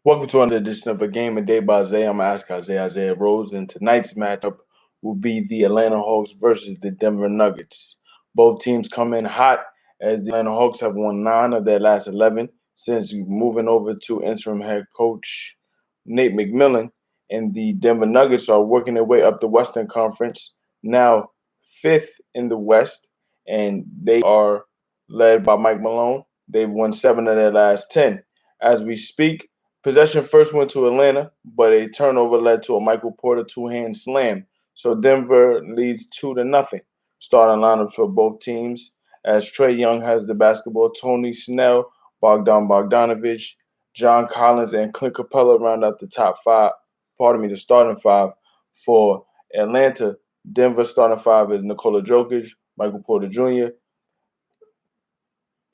Welcome to another edition of A Game a Day by Isaiah. I'm going to ask Isaiah Rose, and tonight's matchup will be the Atlanta Hawks versus the Denver Nuggets. Both teams come in hot as the Atlanta Hawks have won 9 of their last 11 since moving over to interim head coach Nate McMillan, and the Denver Nuggets are working their way up the Western Conference, now fifth in the West, and they are led by Mike Malone. They've won 7 of their last 10. As we speak, possession first went to Atlanta, but a turnover led to a Michael Porter two-hand slam. So Denver leads 2-0. Starting lineups for both teams as Trey Young has the basketball, Tony Snell, Bogdanovich, John Collins, and Clint Capella round out the top five. Pardon me, the starting five for Atlanta. Denver starting five is Nikola Jokic, Michael Porter Jr.,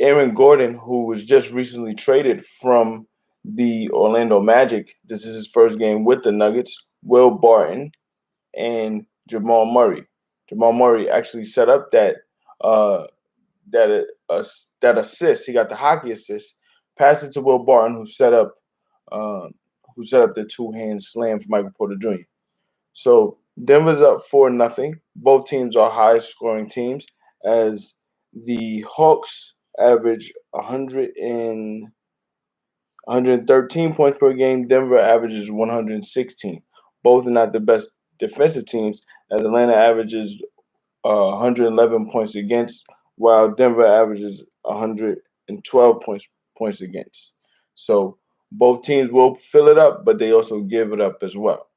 Aaron Gordon, who was just recently traded from the Orlando Magic. This is his first game with the Nuggets. Will Barton and Jamal Murray. Jamal Murray actually set up uh, that assist. He got the hockey assist. Passed it to Will Barton, uh, who set up the two-hand slam for Michael Porter Jr. So Denver's up 4-0. Both teams are high scoring teams as the Hawks average 113 points per game. Denver averages 116. Both are not the best defensive teams as Atlanta averages 111 points against, while Denver averages 112 points against. So both teams will fill it up, but they also give it up as well.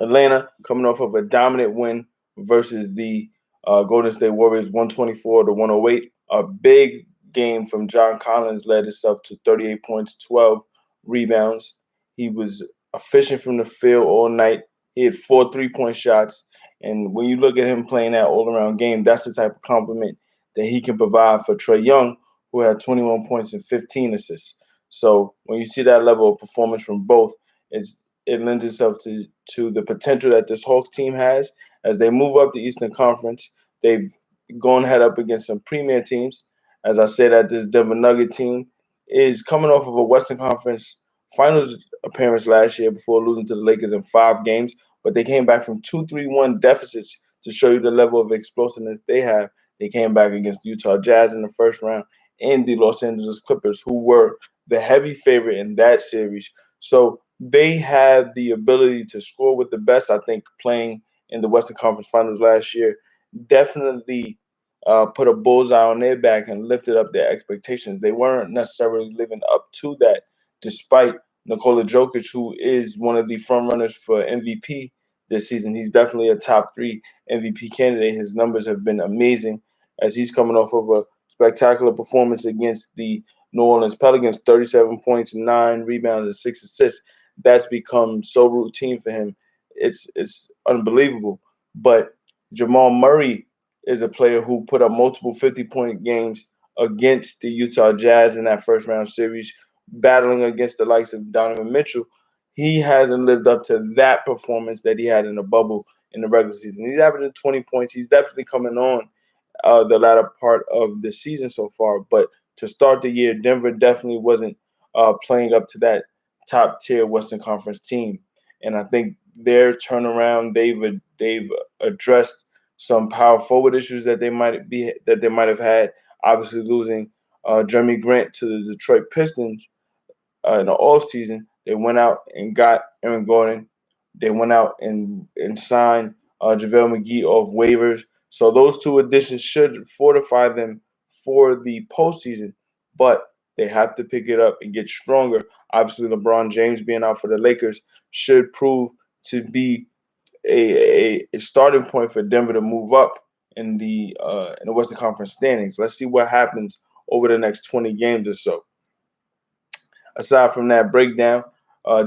Atlanta coming off of a dominant win versus the Golden State Warriors, 124-108. A big game from John Collins led itself to 38 points, 12 rebounds. He was efficient from the field all night. He had 4 3-point shots. And when you look at him playing that all-around game, that's the type of compliment that he can provide for Trey Young, who had 21 points and 15 assists. So when you see that level of performance from both, it lends itself to the potential that this Hawks team has as they move up the Eastern Conference. They've gone head up against some premier teams. As I said, that this Denver Nugget team is coming off of a Western Conference Finals appearance last year before losing to the Lakers in 5 games, but they came back from 2-3-1 deficits to show you the level of explosiveness they have. They came back against the Utah Jazz in the first round and the Los Angeles Clippers, who were the heavy favorite in that series. So they have the ability to score with the best. I think playing in the Western Conference Finals last year definitely put a bullseye on their back and lifted up their expectations. They weren't necessarily living up to that, despite Nikola Jokic, who is one of the front runners for MVP this season. He's definitely a top 3 MVP candidate. His numbers have been amazing as he's coming off of a spectacular performance against the New Orleans Pelicans, 37 points, 9 rebounds, and 6 assists. That's become so routine for him. It's unbelievable. But Jamal Murray is a player who put up multiple 50-point games against the Utah Jazz in that first round series, battling against the likes of Donovan Mitchell. He hasn't lived up to that performance that he had in the bubble in the regular season. He's averaging 20 points. He's definitely coming on the latter part of the season so far. But to start the year, Denver definitely wasn't playing up to that top tier Western Conference team. And I think their turnaround, they've addressed some power forward issues that they might have had. Obviously, losing Jeremy Grant to the Detroit Pistons in the off season, they went out and got Aaron Gordon. They went out and signed JaVale McGee off waivers. So those two additions should fortify them for the postseason, but they have to pick it up and get stronger. Obviously, LeBron James being out for the Lakers should prove to be a starting point for Denver to move up in the Western Conference standings. Let's see what happens over the next 20 games or so. Aside from that breakdown,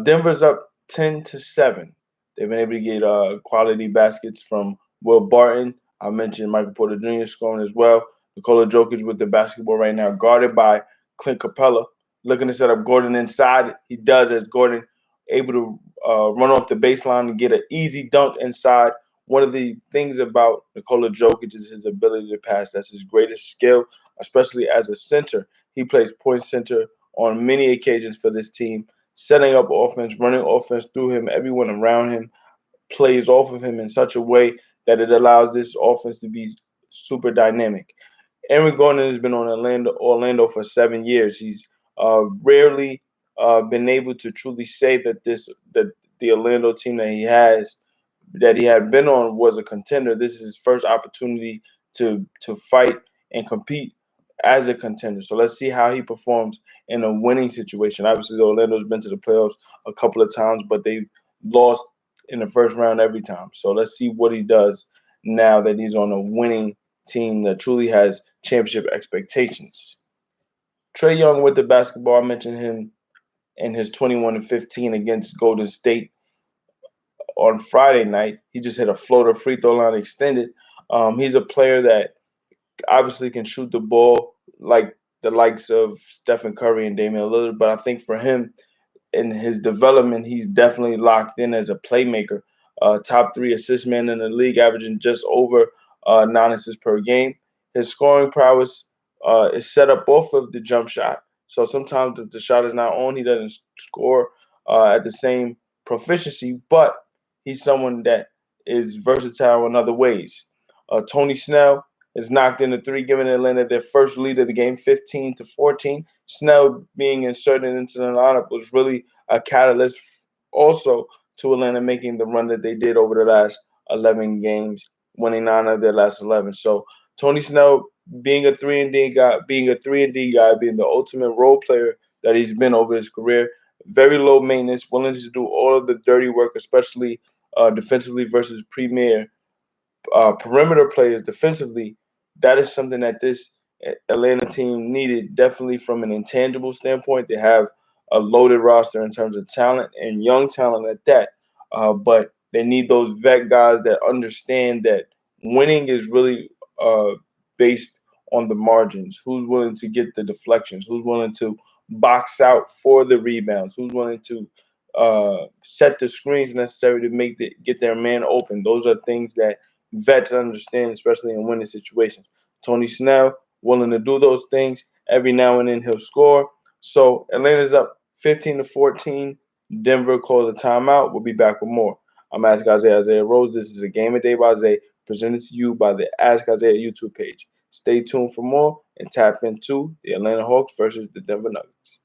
Denver's up 10-7. They've been able to get quality baskets from Will Barton. I mentioned Michael Porter Jr. scoring as well. Nikola Jokic with the basketball right now, guarded by Clint Capella. Looking to set up Gordon inside. He does, as Gordon able to run off the baseline and get an easy dunk inside. One of the things about Nikola Jokic is his ability to pass. That's his greatest skill, especially as a center. He plays point center on many occasions for this team, setting up offense, running offense through him. Everyone around him plays off of him in such a way that it allows this offense to be super dynamic. Aaron Gordon has been on Orlando for 7 years. He's rarely been able to truly say that the Orlando team that he had been on was a contender. This is his first opportunity to fight and compete as a contender. So let's see how he performs in a winning situation. Obviously, Orlando's been to the playoffs a couple of times, but they lost in the first round every time. So let's see what he does now that he's on a winning team that truly has championship expectations. Trae Young with the basketball, I mentioned him in his 21 and 15 against Golden State on Friday night. He just hit a floater free throw line extended. He's a player that obviously can shoot the ball like the likes of Stephen Curry and Damian Lillard, but I think for him, in his development, he's definitely locked in as a playmaker. Top three assist man in the league, averaging just over 9 assists per game. His scoring prowess is set up off of the jump shot. So sometimes if the shot is not on, he doesn't score at the same proficiency, but he's someone that is versatile in other ways. Tony Snell has knocked in the three, giving Atlanta their first lead of the game, 15-14. Snell being inserted into the lineup was really a catalyst also to Atlanta making the run that they did over the last 11 games, winning 9 of their last 11. So Tony Snell being a 3-and-D guy, being the ultimate role player that he's been over his career, very low maintenance, willing to do all of the dirty work, especially defensively versus premier perimeter players defensively. That is something that this Atlanta team needed, definitely from an intangible standpoint. They have a loaded roster in terms of talent and young talent at that. But they need those vet guys that understand that winning is really based on the margins. Who's willing to get the deflections? Who's willing to box out for the rebounds? Who's willing to set the screens necessary to get their man open? Those are things that vets understand, especially in winning situations. Tony Snell willing to do those things. Every now and then he'll score. So Atlanta's up 15-14. Denver calls a timeout. We'll be back with more. I'm Ask Isaiah Rose. This is a Game of Day by Isaiah, presented to you by the Ask Isaiah YouTube page. Stay tuned for more and tap into the Atlanta Hawks versus the Denver Nuggets.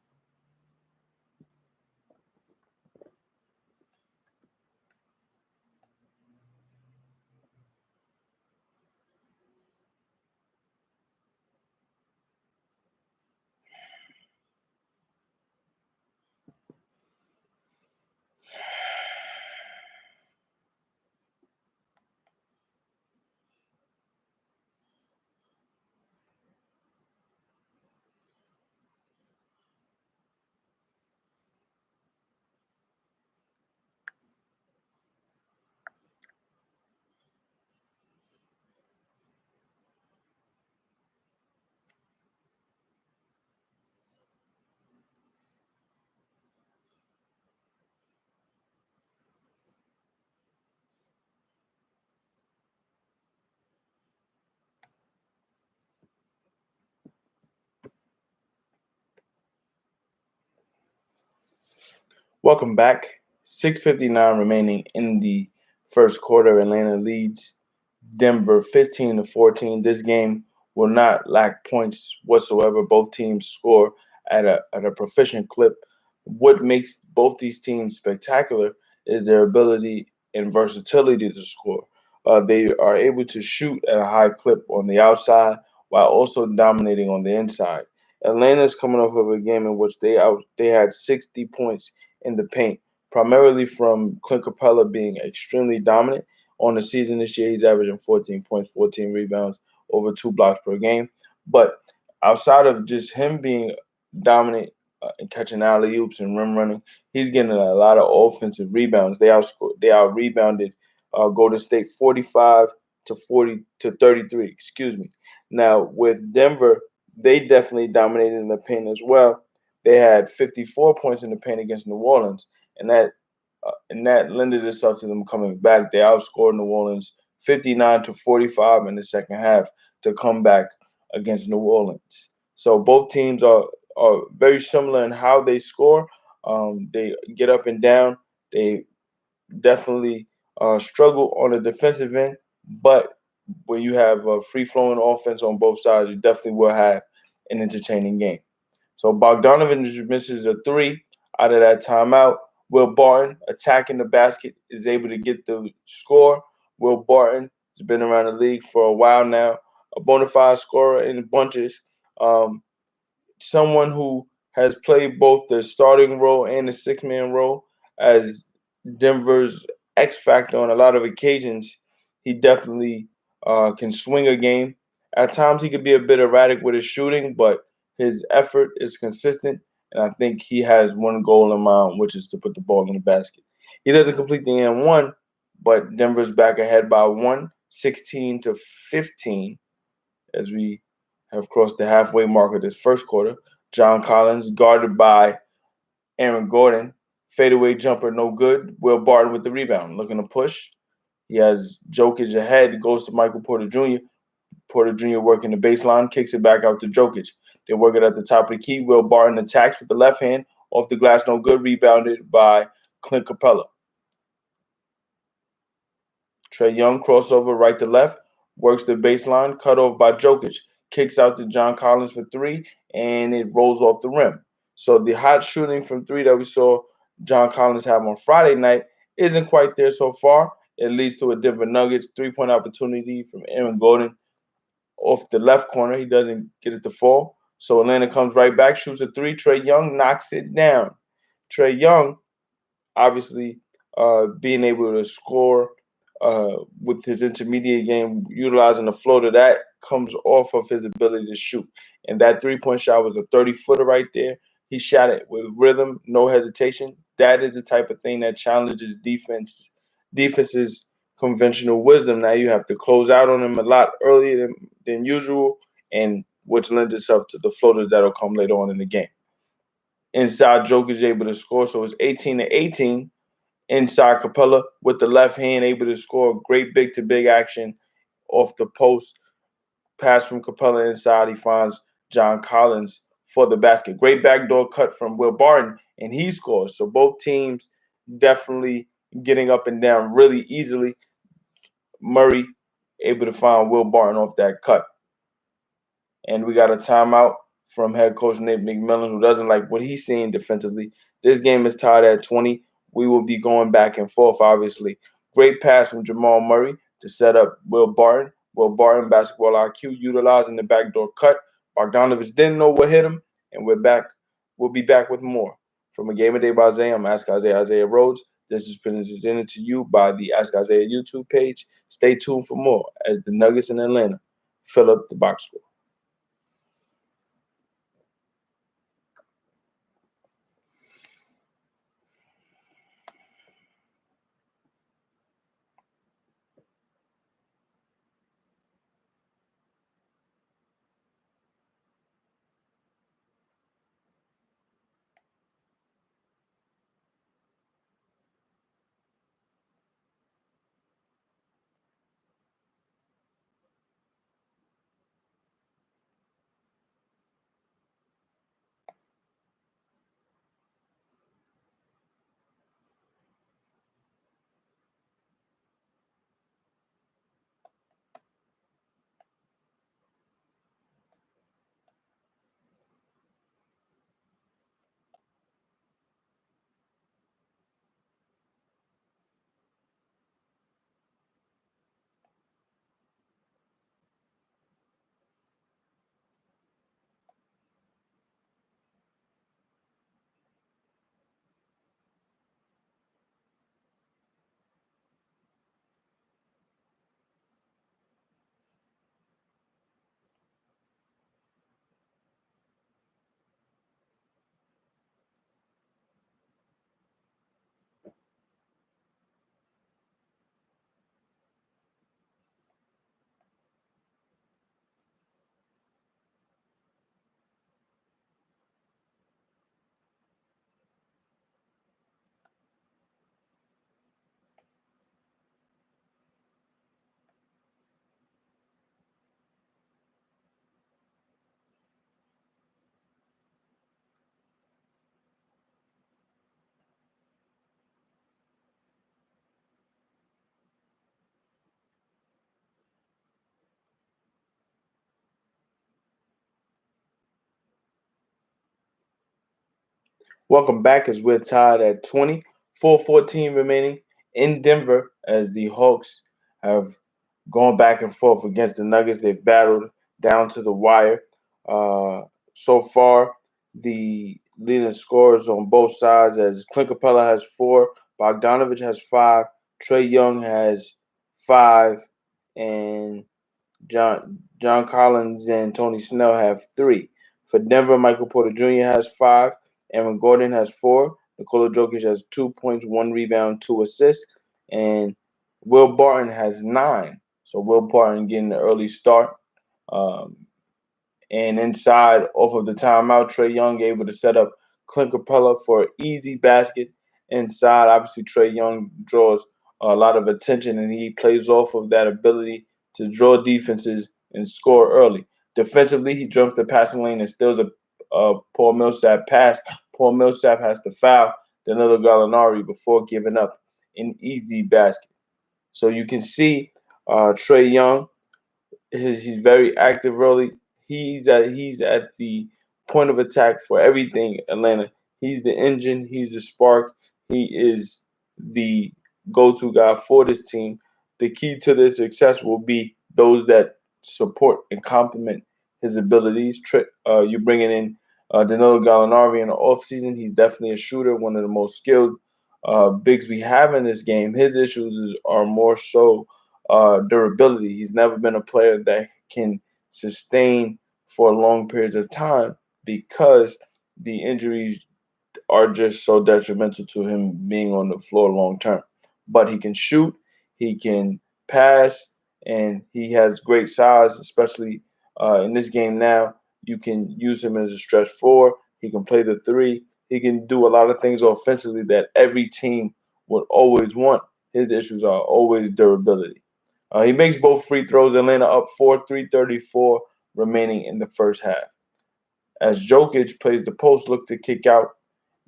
Welcome back. 6:59 remaining in the first quarter. Atlanta leads Denver 15-14. This game will not lack points whatsoever. Both teams score at a proficient clip. What makes both these teams spectacular is their ability and versatility to score. They are able to shoot at a high clip on the outside while also dominating on the inside. Atlanta's coming off of a game in which they had 60 points in the paint, primarily from Clint Capella being extremely dominant on the season this year. He's averaging 14 points, 14 rebounds, over 2 blocks per game. But outside of just him being dominant and catching alley oops and rim running, he's getting a lot of offensive rebounds. They out rebounded Golden State 45-40 to 33. Excuse me. Now with Denver, they definitely dominated in the paint as well. They had 54 points in the paint against New Orleans, and that lended itself to them coming back. They outscored New Orleans 59-45 in the second half to come back against New Orleans. So both teams are are very similar in how they score. They get up and down. They definitely struggle on the defensive end, but when you have a free flowing offense on both sides, you definitely will have an entertaining game. So Bogdanovich misses a three out of that timeout. Will Barton, attacking the basket, is able to get the score. Will Barton has been around the league for a while now, a bona fide scorer in bunches. Um, Someone who has played both the starting role and the six-man role as Denver's X factor on a lot of occasions. He definitely can swing a game. At times, he could be a bit erratic with his shooting, but his effort is consistent, and I think he has one goal in mind, which is to put the ball in the basket. He doesn't complete the and one, but Denver's back ahead by one, 16-15, as we have crossed the halfway mark of this first quarter. John Collins guarded by Aaron Gordon. Fadeaway jumper, no good. Will Barton with the rebound, looking to push. He has Jokic ahead, goes to Michael Porter Jr. Porter Jr. working the baseline, kicks it back out to Jokic. They work it at the top of the key. Will Barton attacks with the left hand, off the glass, no good. Rebounded by Clint Capella. Trae Young crossover right to left, works the baseline, cut off by Jokic, kicks out to John Collins for three, and it rolls off the rim. So the hot shooting from three that we saw John Collins have on Friday night isn't quite there so far. It leads to a Denver Nuggets three-point opportunity from Aaron Gordon off the left corner. He doesn't get it to fall. So Atlanta comes right back, shoots a three. Trae Young knocks it down. Trae Young obviously being able to score with his intermediate game, utilizing the floater, that comes off of his ability to shoot. And that 3-point shot was a 30-footer right there. He shot it with rhythm, no hesitation. That is the type of thing that challenges defense's conventional wisdom. Now you have to close out on him a lot earlier than usual, and which lends itself to the floaters that'll come later on in the game. Inside, Jokic is able to score, so it's 18-18. Inside, Capella with the left hand able to score great big to big action off the post. Pass from Capella inside. He finds John Collins for the basket. Great backdoor cut from Will Barton, and he scores. So both teams definitely getting up and down really easily. Murray able to find Will Barton off that cut. And we got a timeout from head coach Nate McMillan, who doesn't like what he's seeing defensively. This game is tied at 20. We will be going back and forth, obviously. Great pass from Jamal Murray to set up Will Barton. Will Barton, basketball IQ, utilizing the backdoor cut. Bogdanovich didn't know what hit him, and we're back. We'll be back with more. From A Game of Day by Isaiah, I'm Ask Isaiah Rhodes. This is presented to you by the Ask Isaiah YouTube page. Stay tuned for more as the Nuggets in Atlanta fill up the box score. Welcome back as we're tied at 20, 4:14 remaining in Denver as the Hawks have gone back and forth against the Nuggets. They've battled down to the wire. Uh, so far, the leading scorers on both sides as Clint Capella has 4, Bogdanovich has 5, Trey Young has 5, and John Collins and Tony Snell have 3. For Denver, Michael Porter Jr. has 5. Aaron Gordon has 4. Nikola Jokic has 2 points, 1 rebound, 2 assists. And Will Barton has 9. So Will Barton getting an early start. Um, and inside, off of the timeout, Trey Young able to set up Clint Capella for an easy basket. Inside, obviously, Trey Young draws a lot of attention, and he plays off of that ability to draw defenses and score early. Defensively, he jumps the passing lane and steals a Paul Millsap pass. Paul Millsap has to foul Danilo Gallinari before giving up an easy basket. So you can see Trey Young he's very active early. He's at the point of attack for everything Atlanta. He's the engine. He's the spark. He is the go-to guy for this team. The key to their success will be those that support and complement his abilities. You bringing in Danilo Gallinari in the offseason. He's definitely a shooter, one of the most skilled bigs we have in this game. His are more so durability. He's never been a player that can sustain for long periods of time because the injuries are just so detrimental to him being on the floor long term. But he can shoot, he can pass, and he has great size, especially in this game now. You can use him as a stretch four. He can play the three. He can do a lot of things offensively that every team would always want. His issues are always durability. He makes both free throws. Atlanta up 4, 3:34 remaining in the first half. As Jokic plays the post, look to kick out.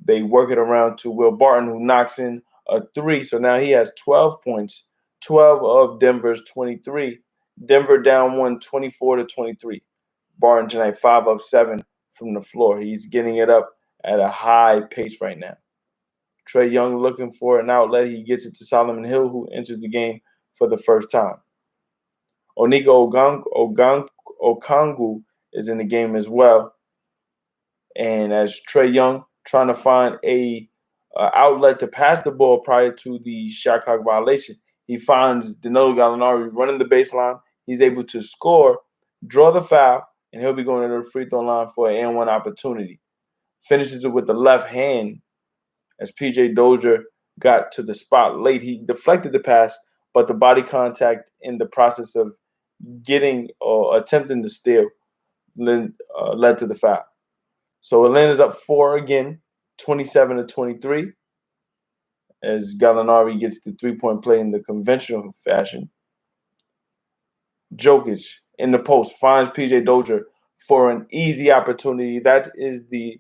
They work it around to Will Barton, who knocks in a 3. So now he has 12 points, 12 of Denver's 23. Denver down 1, 24 to 23. Barton tonight 5 of 7 from the floor. He's getting it up at a high pace right now. Trey Young looking for an outlet. He gets it to Solomon Hill, who enters the game for the first time. Okongu is in the game as well. And as Trey Young trying to find a outlet to pass the ball prior to the shot clock violation, he finds Danilo Gallinari running the baseline. He's able to score, draw the foul, and he'll be going to the free throw line for an and one opportunity. Finishes it with the left hand as PJ Dozier got to the spot late. He deflected the pass, but the body contact in the process of getting or attempting to steal led to the foul. So Atlanta's up 4 again, 27 to 23, as Gallinari gets the 3-point play in the conventional fashion. Jokic in the post finds PJ Dozier for an easy opportunity. That is the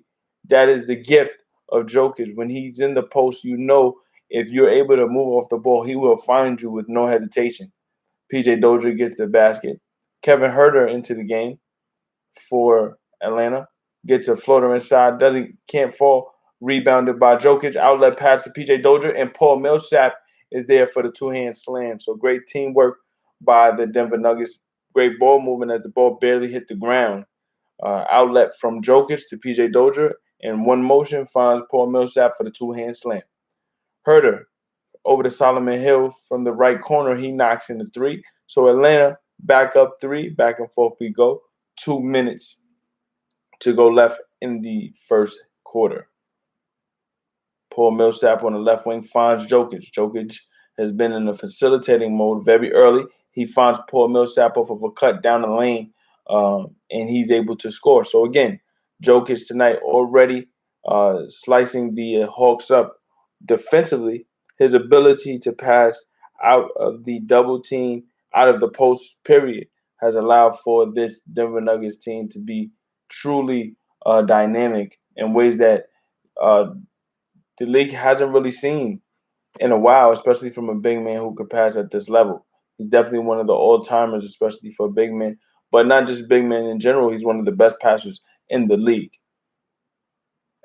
gift of Jokic. When he's in the post, you know if you're able to move off the ball, he will find you with no hesitation. PJ Dozier gets the basket. Kevin Huerter into the game for Atlanta. Gets a floater inside, can't fall. Rebounded by Jokic. Outlet pass to PJ Dozier, and Paul Millsap is there for the two-hand slam. So great teamwork by the Denver Nuggets. Great ball movement as the ball barely hit the ground. Outlet from Jokic to PJ Dozier, and one motion finds Paul Millsap for the two-hand slam. Herter over to Solomon Hill from the right corner. He knocks in the 3. So Atlanta back up 3. Back and forth we go. 2 minutes to go left in the first quarter. Paul Millsap on the left wing finds Jokic. Jokic has been in a facilitating mode very early. He finds Paul Millsap off of a cut down the lane, and he's able to score. So again, Jokic tonight already slicing the Hawks up defensively. His ability to pass out of the double team, out of the post period, has allowed for this Denver Nuggets team to be truly dynamic in ways that the league hasn't really seen in a while, especially from a big man who could pass at this level. He's definitely one of the all-timers, especially for big men, but not just big men in general. He's one of the best passers in the league.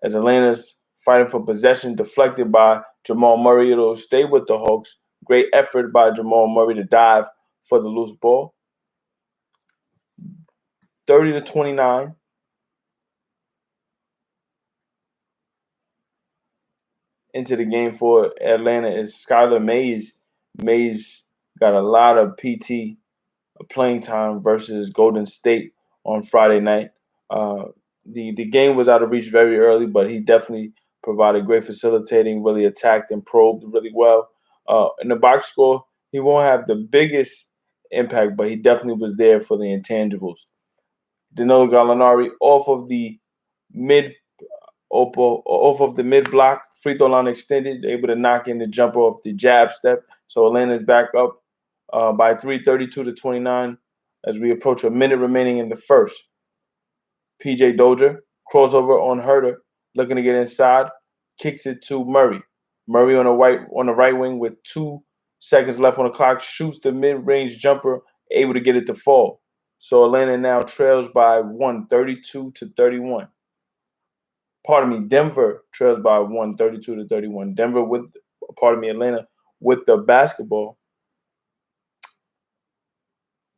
As Atlanta's fighting for possession, deflected by Jamal Murray. It'll stay with the Hawks. Great effort by Jamal Murray to dive for the loose ball. 30-29. Into the game for Atlanta is Skylar Mays. Mays got a lot of PT playing time versus Golden State on Friday night. The game was out of reach very early, but he definitely provided great facilitating, really attacked and probed really well. In the box score, he won't have the biggest impact, but he definitely was there for the intangibles. Danilo Gallinari mid off of the mid block, free throw line extended, able to knock in the jumper off the jab step. So Atlanta's back up by 3, 32-29, as we approach a minute remaining in the first. PJ Dozier, crossover on Herter, looking to get inside, kicks it to Murray. Murray on the right wing with 2 seconds left on the clock, shoots the mid-range jumper, able to get it to fall. So Atlanta now trails by 1, 32-31. Pardon me, Denver trails by 1, 32-31. Atlanta with the basketball.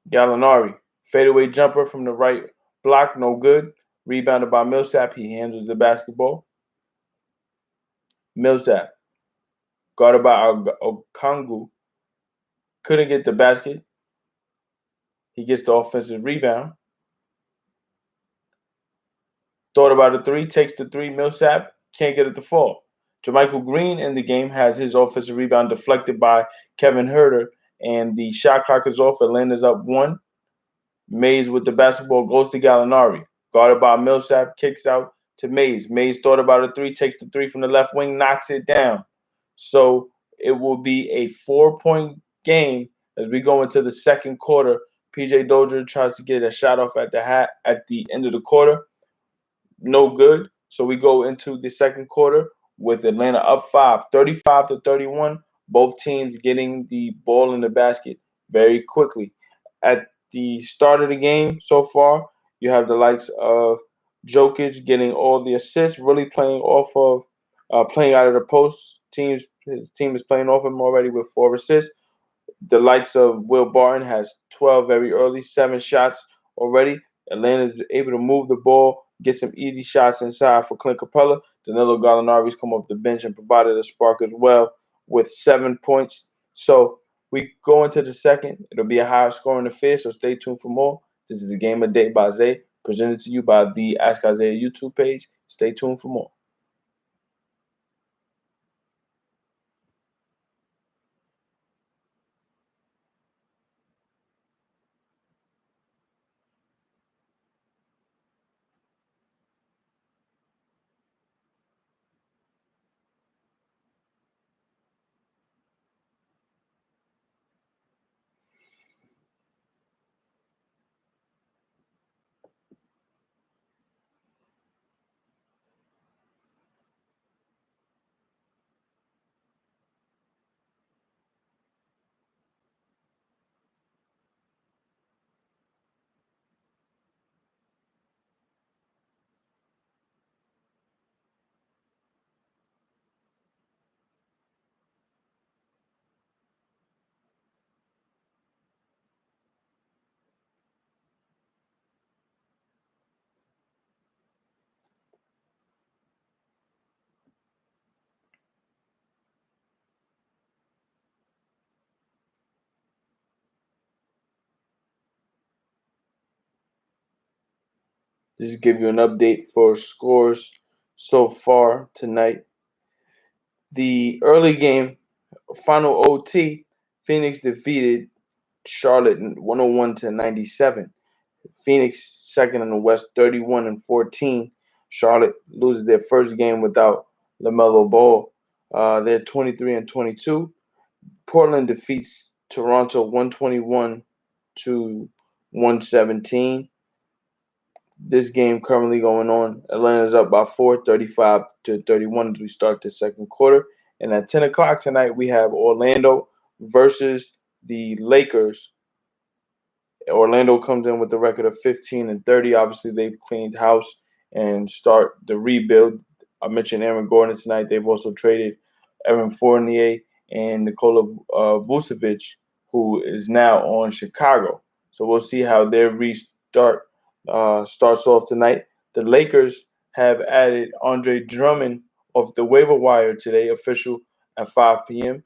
Gallinari, fadeaway jumper from the right block, no good. Rebounded by Millsap. He handles the basketball. Millsap, guarded by Okongu, couldn't get the basket. He gets the offensive rebound. Thought about a 3, takes the 3. Millsap can't get it to fall. JaMychal Green in the game has his offensive rebound deflected by Kevin Herter, and the shot clock is off. Atlanta's up 1. Mays with the basketball goes to Gallinari. Guarded by Millsap, kicks out to Mays. Mays thought about a 3, takes the 3 from the left wing, knocks it down. So it will be a 4-point game as we go into the second quarter. PJ Dozier tries to get a shot off at the end of the quarter. No good. So we go into the second quarter with Atlanta up 5, 35-31. Both teams getting the ball in the basket very quickly. At the start of the game so far, you have the likes of Jokic getting all the assists, really playing off of playing out of the post. His team is playing off him already with 4 assists. The likes of Will Barton has 12 very early, 7 shots already. Atlanta is able to move the ball, get some easy shots inside for Clint Capella. Danilo Gallinari's come off the bench and provided a spark as well with 7 points. So we go into the second. It'll be a high scoring affair, so stay tuned for more. This is a Game of Day by Zay, presented to you by the Ask Isaiah YouTube page. Stay tuned for more. Just give you an update for scores so far tonight. The early game, final OT, Phoenix defeated Charlotte 101-97. Phoenix second in the West, 31-14. Charlotte loses their first game without LaMelo Ball. They're 23-22. Portland defeats Toronto 121-117. This game currently going on. Atlanta's up by 4, 35-31 as we start the second quarter. And at 10 o'clock tonight, we have Orlando versus the Lakers. Orlando comes in with a record of 15-30. Obviously, they've cleaned house and start the rebuild. I mentioned Aaron Gordon tonight. They've also traded Evan Fournier and Nikola Vucevic, who is now on Chicago. So we'll see how their restart starts off tonight. The Lakers have added Andre Drummond off the waiver wire today, official at 5 p.m.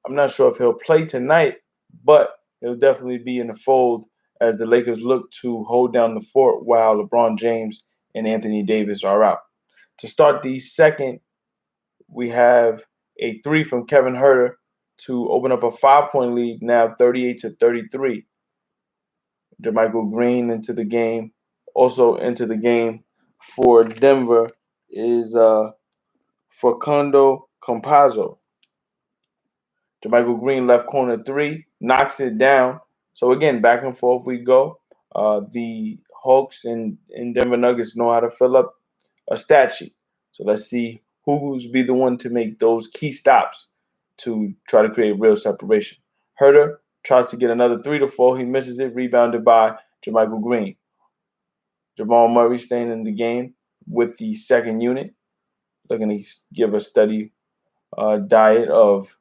I'm not sure if he'll play tonight, but he'll definitely be in the fold as the Lakers look to hold down the fort while LeBron James and Anthony Davis are out. To start the second, we have a three from Kevin Herter to open up a 5-point lead, now 38-33. JaMychal Green into the game. Also into the game for Denver is Facundo Campazzo. JaMychal Green left corner three, knocks it down. So again, back and forth we go. The Hawks and Denver Nuggets know how to fill up a stat sheet. So let's see who's be the one to make those key stops to try to create real separation. Herter tries to get another three to fall. He misses it, rebounded by JaMychal Green. Jamal Murray staying in the game with the second unit, looking to give a steady diet of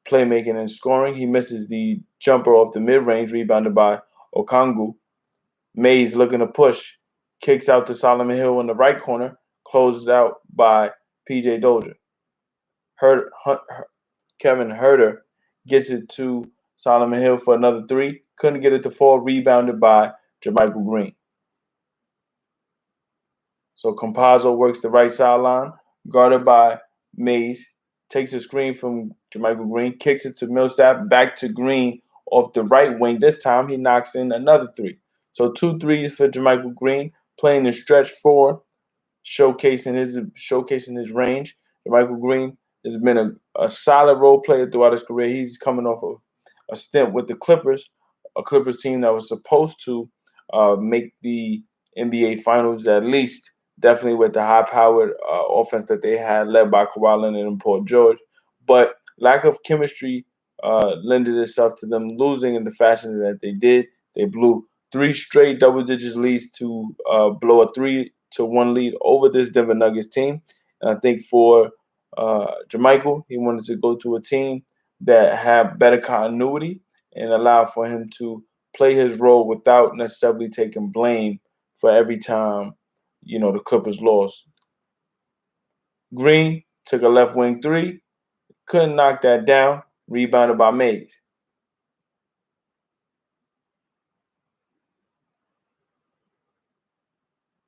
playmaking and scoring. He misses the jumper off the mid-range, rebounded by Okongu. Mays looking to push, kicks out to Solomon Hill in the right corner, closed out by PJ Dozier. Kevin Herter gets it to Solomon Hill for another three. Couldn't get it to fall, rebounded by JaMychal Green. So Campazzo works the right sideline, guarded by Mays, takes a screen from JaMychal Green, kicks it to Millsap, back to Green off the right wing. This time he knocks in another three. So 2 threes for JaMychal Green, playing the stretch four, showcasing his range. JaMychal Green has been a solid role player throughout his career. He's coming off of a stint with the Clippers, a Clippers team that was supposed to make the NBA Finals at least, definitely with the high-powered offense that they had, led by Kawhi Leonard and Paul George. But lack of chemistry lended itself to them losing in the fashion that they did. They blew 3 straight double-digit leads to blow a 3-1 lead over this Denver Nuggets team. And I think for JaMychal, he wanted to go to a team that had better continuity and allow for him to play his role without necessarily taking blame for every time, the Clippers lost. Green took a left wing three, couldn't knock that down, rebounded by Mays.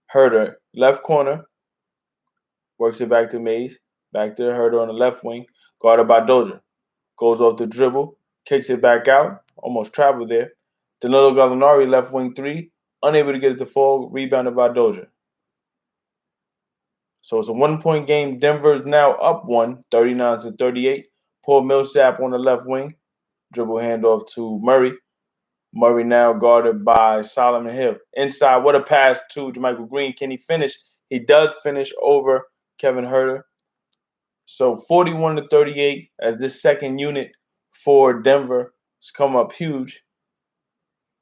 Herter, left corner, works it back to Mays, back to Herter on the left wing, guarded by Dozier. Goes off the dribble, kicks it back out, almost traveled there. Danilo Gallinari, left wing three, unable to get it to fall, rebounded by Dozier. So it's a 1-point game. Denver's now up 39-38. Paul Millsap on the left wing, dribble handoff to Murray. Murray now guarded by Solomon Hill. Inside, what a pass to JaMychal Green. Can he finish? He does finish over Kevin Herter. So 41-38 as this second unit for Denver has come up huge.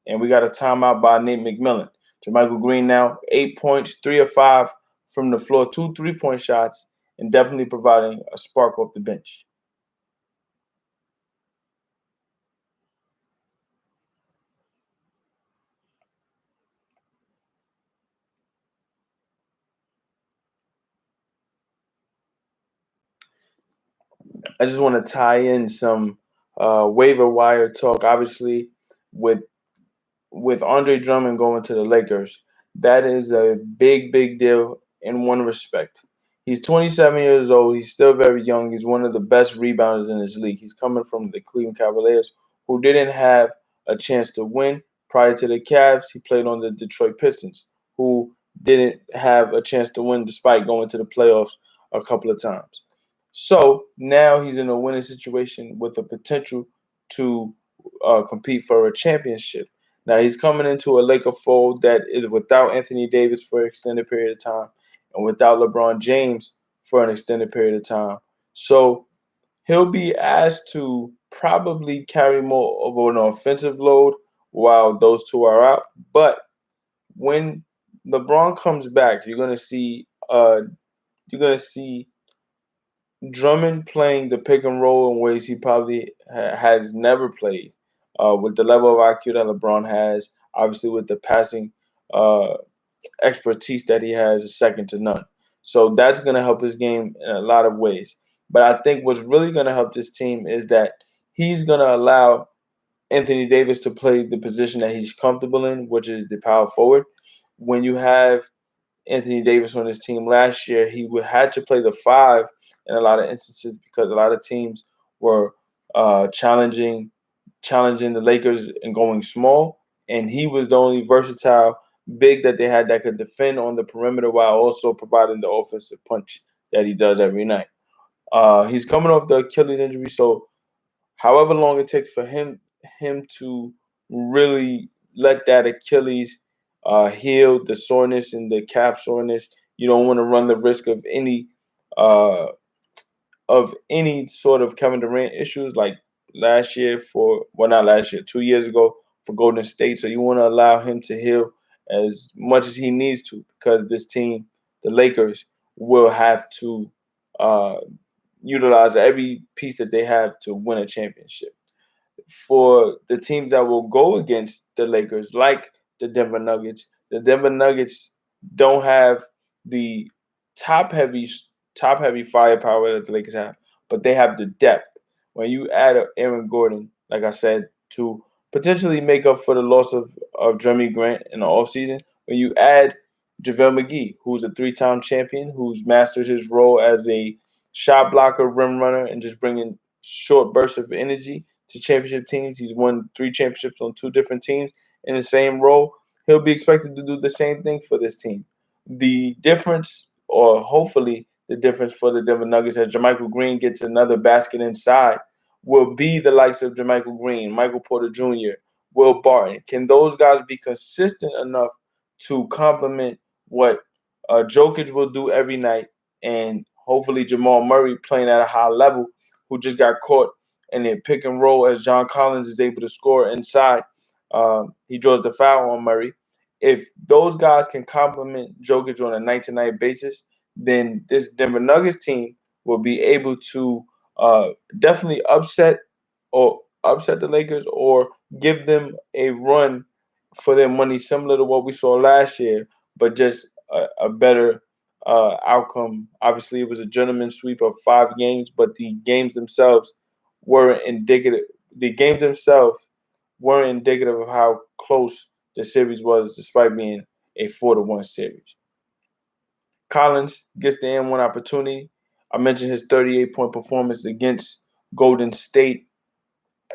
And we got a timeout by Nate McMillan. JaMychal Green now 8 points, 3 of 5 from the floor, 2 3-point shots, and definitely providing a spark off the bench. I just want to tie in some waiver wire talk. Obviously, with Andre Drummond going to the Lakers, that is a big, big deal in one respect. He's 27 years old. He's still very young. He's one of the best rebounders in this league. He's coming from the Cleveland Cavaliers, who didn't have a chance to win prior to the Cavs. He played on the Detroit Pistons, who didn't have a chance to win despite going to the playoffs a couple of times. So now he's in a winning situation with the potential to compete for a championship. Now he's coming into a Laker fold that is without Anthony Davis for an extended period of time and without LeBron James for an extended period of time. So he'll be asked to probably carry more of an offensive load while those two are out. But when LeBron comes back, you're going to see you're gonna see Drummond playing the pick and roll in ways he probably has never played, with the level of IQ that LeBron has, obviously with the passing uh, expertise that he has is second to none. So that's going to help his game in a lot of ways. But I think what's really going to help this team is that he's going to allow Anthony Davis to play the position that he's comfortable in, which is the power forward. When you have Anthony Davis on his team last year, he would had to play the five in a lot of instances because a lot of teams were challenging the Lakers and going small, and he was the only versatile big that they had that could defend on the perimeter while also providing the offensive punch that he does every night. He's coming off the Achilles injury, so however long it takes for him to really let that Achilles heal, the soreness and the calf soreness, you don't want to run the risk uh, of any sort of Kevin Durant issues like last year for well not last year, 2 years ago for Golden State. So you want to allow him to heal as much as he needs to because this team, the Lakers, will have to uh, utilize every piece that they have to win a championship. For the teams that will go against the Lakers, like the Denver Nuggets don't have the top heavy top heavy firepower that the Lakers have, but they have the depth. When you add Aaron Gordon, like I said, to potentially make up for the loss of Jeremy Grant in the offseason, when you add JaVale McGee, who's a three-time champion, who's mastered his role as a shot blocker, rim runner, and just bringing short bursts of energy to championship teams. He's won 3 championships on 2 different teams in the same role. He'll be expected to do the same thing for this team. The difference, or hopefully the difference for the Denver Nuggets, as JaMychal Green gets another basket inside, will be the likes of JaMychal Green, Michael Porter Jr., Will Barton. Can those guys be consistent enough to complement what Jokic will do every night, and hopefully Jamal Murray playing at a high level, who just got caught in a pick and roll as John Collins is able to score inside. He draws the foul on Murray. If those guys can complement Jokic on a night-to-night basis, then this Denver Nuggets team will be able to definitely upset the Lakers or give them a run for their money, similar to what we saw last year, but just a better outcome. Obviously, it was a gentleman's sweep of 5 games, but the games themselves were indicative. The games themselves were indicative of how close the series was, despite being a 4-1 series. Collins gets the N1 opportunity. I mentioned his 38-point performance against Golden State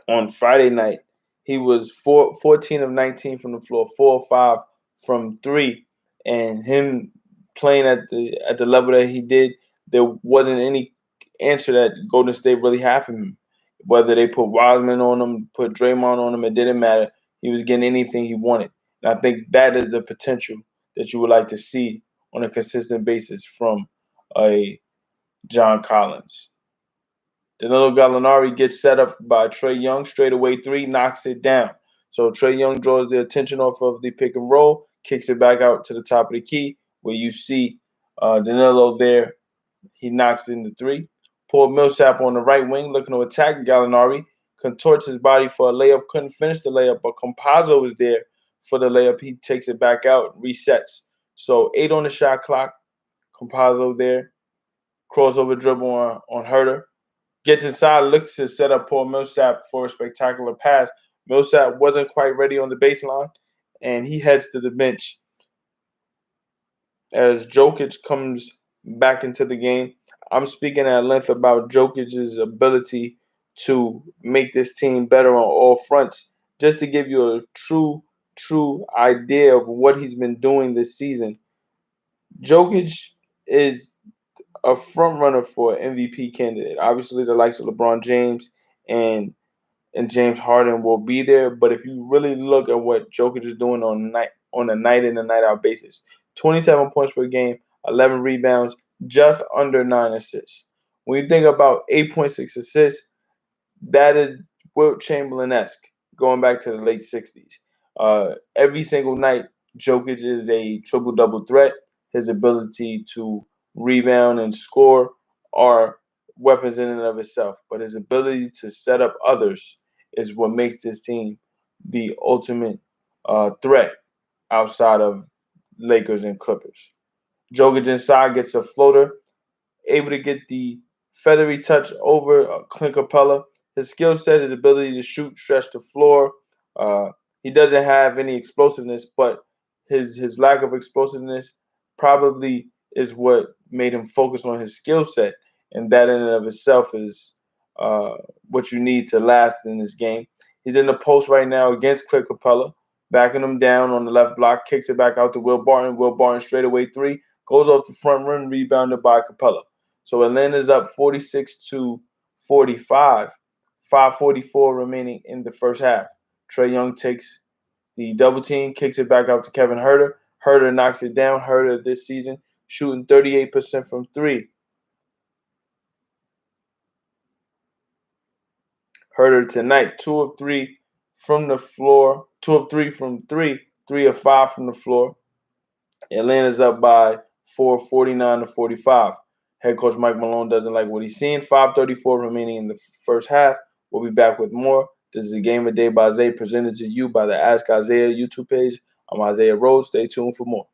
on Friday night. He was 14 of 19 from the floor, 4 of 5 from three, and him playing at the level that he did, there wasn't any answer that Golden State really had for him. Whether they put Wiseman on him, put Draymond on him, it didn't matter. He was getting anything he wanted. And I think that is the potential that you would like to see on a consistent basis from a John Collins. Danilo Gallinari gets set up by Trae Young, straight away three, knocks it down. So Trae Young draws the attention off of the pick and roll, kicks it back out to the top of the key, where you see Danilo there. He knocks in the three. Paul Millsap on the right wing, looking to attack Gallinari, contorts his body for a layup, couldn't finish the layup, but Campazzo is there for the layup. He takes it back out, resets. So 8 on the shot clock. Campazzo there, crossover dribble on Herter. Gets inside, looks to set up Paul Millsap for a spectacular pass. Millsap wasn't quite ready on the baseline, and he heads to the bench as Jokic comes back into the game. I'm speaking at length about Jokic's ability to make this team better on all fronts. Just to give you a true idea of what he's been doing this season, Jokic is a front runner for MVP candidate. Obviously, the likes of LeBron James and James Harden will be there. But if you really look at what Jokic is doing on a night in and night out basis, 27 points per game, 11 rebounds, just under 9 assists. When you think about 8.6 assists, that is Wilt Chamberlain esque, going back to the late 60s. Every single night, Jokic is a triple double threat. His ability to rebound, and score are weapons in and of itself. But his ability to set up others is what makes this team the ultimate threat outside of Lakers and Clippers. Jokic inside gets a floater, able to get the feathery touch over Clint Capella. His skill set, his ability to shoot, stretch the floor. Uh, he doesn't have any explosiveness, but his lack of explosiveness probably is what made him focus on his skill set, and that in and of itself is uh, what you need to last in this game. He's in the post right now against Clint Capella, backing him down on the left block, kicks it back out to Will Barton. Will Barton straightaway three, goes off the front rim, rebounded by Capella. So Atlanta's up 46 to 45, 5:44 remaining in the first half. Trae Young takes the double team, kicks it back out to Kevin Herter. Herter knocks it down. Herter this season shooting 38% from three. Herter tonight, 2 of 3 from the floor, 2 of 3 from three, 3 of 5 from the floor. Atlanta's up by 4, 49 to 45. Head coach Mike Malone doesn't like what he's seeing. 5:34 remaining in the first half. We'll be back with more. This is a Game of Day by Isaiah, presented to you by the Ask Isaiah YouTube page. I'm Isaiah Rose. Stay tuned for more.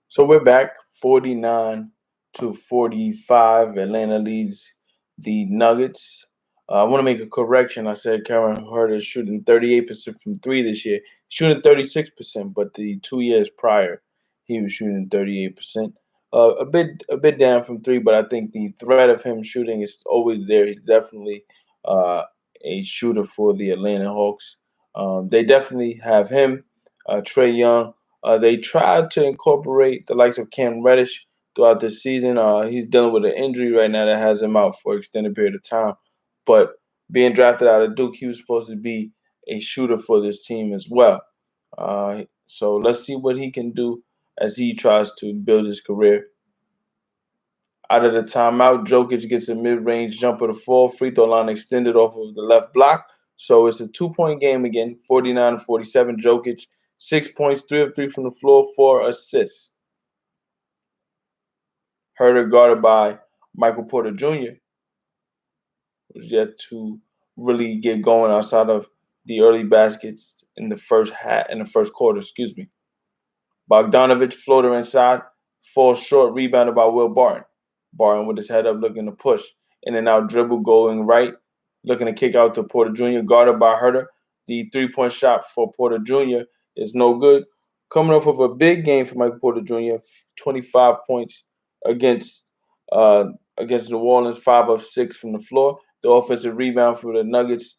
So we're back 49 to 45. Atlanta leads the Nuggets. I want to make a correction. I said Kevin Huerter is shooting 38% from three this year. Shooting 36%, but the 2 years prior, he was shooting 38%. A bit down from three, but I think the threat of him shooting is always there. He's definitely uh, a shooter for the Atlanta Hawks. They definitely have him, Trae Young. They tried to incorporate the likes of Cam Reddish throughout this season. He's dealing with an injury right now that has him out for an extended period of time. But being drafted out of Duke, he was supposed to be a shooter for this team as well. So let's see what he can do as he tries to build his career. Out of the timeout, Jokic gets a mid-range jumper to fall. Free throw line extended off of the left block. So it's a 2-point game again, 49-47. Jokic, 6 points, 3 of 3 from the floor, 4 assists. Herder guarded by Michael Porter Jr. was yet to really get going outside of the early baskets in the first quarter, excuse me. Bogdanovich floater inside, falls short, rebounded by Will Barton. Barton with his head up looking to push. In and out dribble going right, looking to kick out to Porter Jr., guarded by Herter. The 3-point shot for Porter Jr. is no good. Coming off of a big game for Michael Porter Jr., 25 points against against New Orleans, 5 of 6 from the floor. The offensive rebound for the Nuggets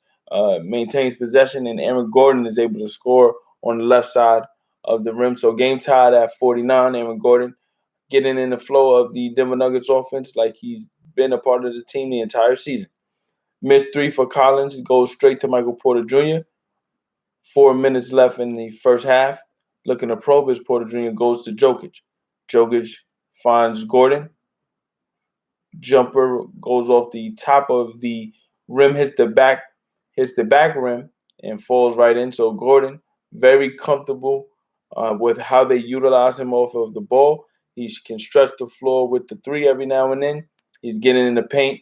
maintains possession, and Aaron Gordon is able to score on the left side of the rim. So game tied at 49. Aaron Gordon getting in the flow of the Denver Nuggets offense like he's been a part of the team the entire season. Missed three for Collins, goes straight to Michael Porter Jr. 4 minutes left in the first half. Looking to probe as Porter Jr. goes to Jokic. Jokic finds Gordon. Jumper goes off the top of the rim, hits the back rim, and falls right in. So Gordon, very comfortable with how they utilize him off of the ball. He can stretch the floor with the three every now and then. He's getting in the paint,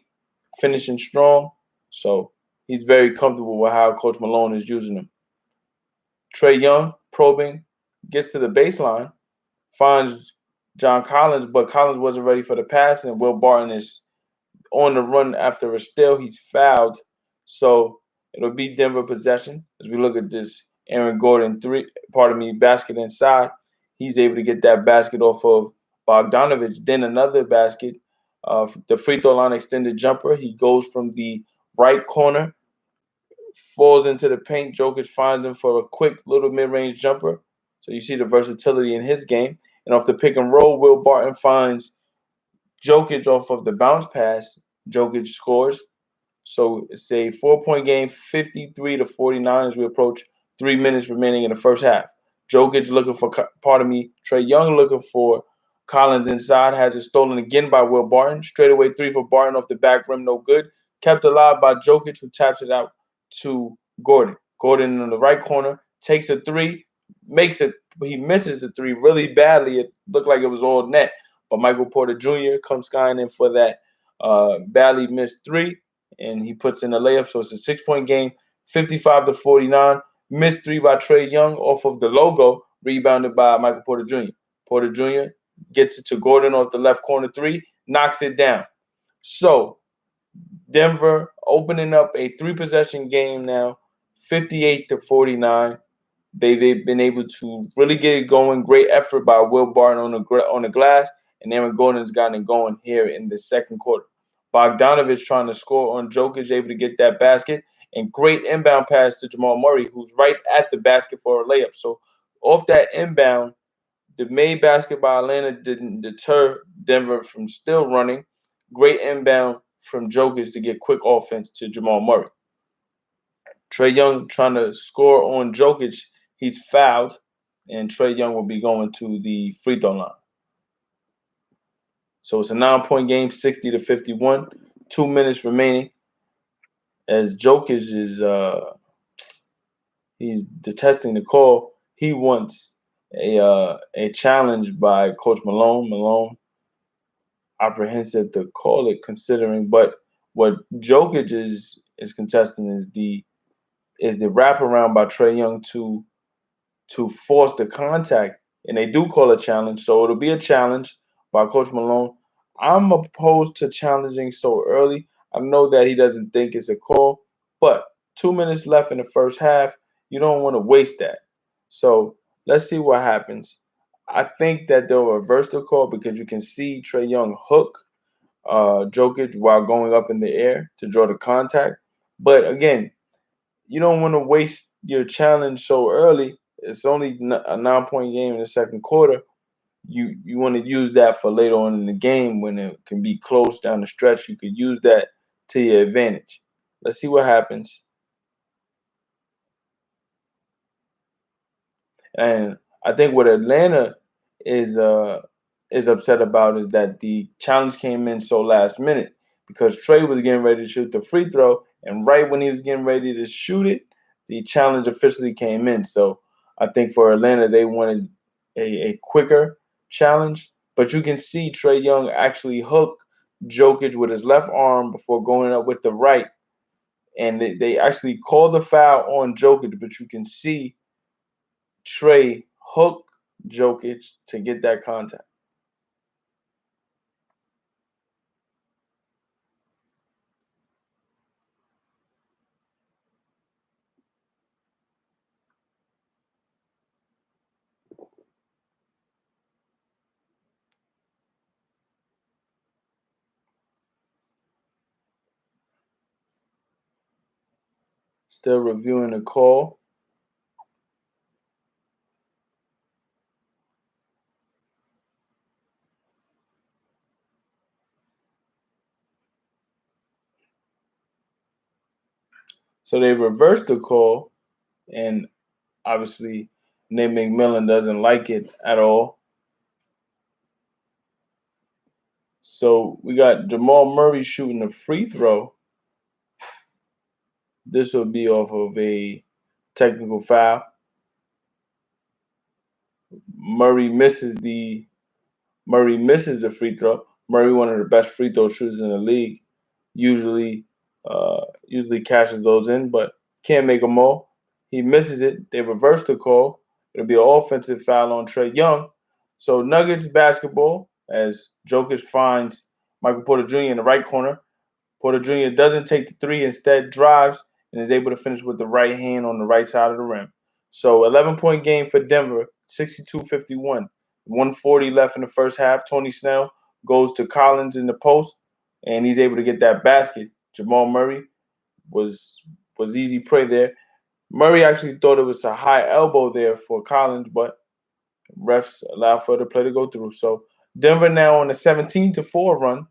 finishing strong. So he's very comfortable with how Coach Malone is using him. Trae Young, probing, gets to the baseline, finds John Collins, but Collins wasn't ready for the pass, and Will Barton is on the run after a steal. He's fouled. So it'll be Denver possession. As we look at this Aaron Gordon basket inside. He's able to get that basket off of Bogdanovich. Then another basket. The free throw line extended jumper. He goes from the right corner, falls into the paint. Jokic finds him for a quick little mid-range jumper. So you see the versatility in his game. And off the pick and roll, Will Barton finds Jokic off of the bounce pass. Jokic scores. So it's a 4-point game, 53-49 as we approach 3 minutes remaining in the first half. Jokic looking for, Trae Young looking for Collins inside, has it stolen again by Will Barton. Straightaway three for Barton off the back rim, no good. Kept alive by Jokic, who taps it out to Gordon. Gordon in the right corner takes a three, makes it. He misses the three really badly. It looked like it was all net, but Michael Porter Jr. comes skying in for that badly missed three, and he puts in a layup. So it's a 6-point game, 55-49. Missed three by Trae Young off of the logo, rebounded by Michael Porter Jr. Porter Jr. gets it to Gordon off the left corner three, knocks it down. So Denver opening up a 3-possession game now, 58-49. They've been able to really get it going. Great effort by Will Barton on the glass, and Aaron Gordon's gotten it going here in the second quarter. Bogdanovich trying to score on Jokic, able to get that basket, and great inbound pass to Jamal Murray, who's right at the basket for a layup. So off that inbound, the made basket by Atlanta didn't deter Denver from still running. Great inbound from Jokic to get quick offense to Jamal Murray. Trae Young trying to score on Jokic. He's fouled, and Trae Young will be going to the free throw line. So it's a 9-point game, 60-51. 2 minutes remaining. As Jokic is he's detesting the call. He wants a challenge by Coach Malone. Malone apprehensive to call it, considering, but what Jokic is contesting is the wraparound by Trae Young to force the contact, and they do call a challenge, so it'll be a challenge by Coach Malone. I'm opposed to challenging so early. I know that he doesn't think it's a call, but 2 minutes left in the first half, you don't want to waste that. So let's see what happens. I think that they'll reverse the call because you can see Trae Young hook Jokic while going up in the air to draw the contact. But again, you don't want to waste your challenge so early. It's only a 9-point game in the second quarter. You want to use that for later on in the game when it can be close down the stretch. You could use that to your advantage. Let's see what happens. And I think what Atlanta is upset about is that the challenge came in so last minute because Trae was getting ready to shoot the free throw, and right when he was getting ready to shoot it, the challenge officially came in. So I think for Atlanta, they wanted a quicker challenge, but you can see Trae Young actually hook Jokic with his left arm before going up with the right, and they actually call the foul on Jokic, but you can see Trae hook Jokic to get that contact. Still reviewing the call. So they reversed the call, and obviously Nate McMillan doesn't like it at all. So we got Jamal Murray shooting a free throw. This will be off of a technical foul. Murray misses the free throw. Murray, one of the best free throw shooters in the league, usually usually cashes those in, but can't make them all. He misses it. They reverse the call. It'll be an offensive foul on Trae Young. So Nuggets basketball as Jokic finds Michael Porter Jr. in the right corner. Porter Jr. doesn't take the three, instead drives and is able to finish with the right hand on the right side of the rim. So 11-point game for Denver, 62-51. 140 left in the first half. Tony Snell goes to Collins in the post, and he's able to get that basket. Jamal Murray was easy prey there. Murray actually thought it was a high elbow there for Collins, but refs allowed for the play to go through. So Denver now on a 17-4 run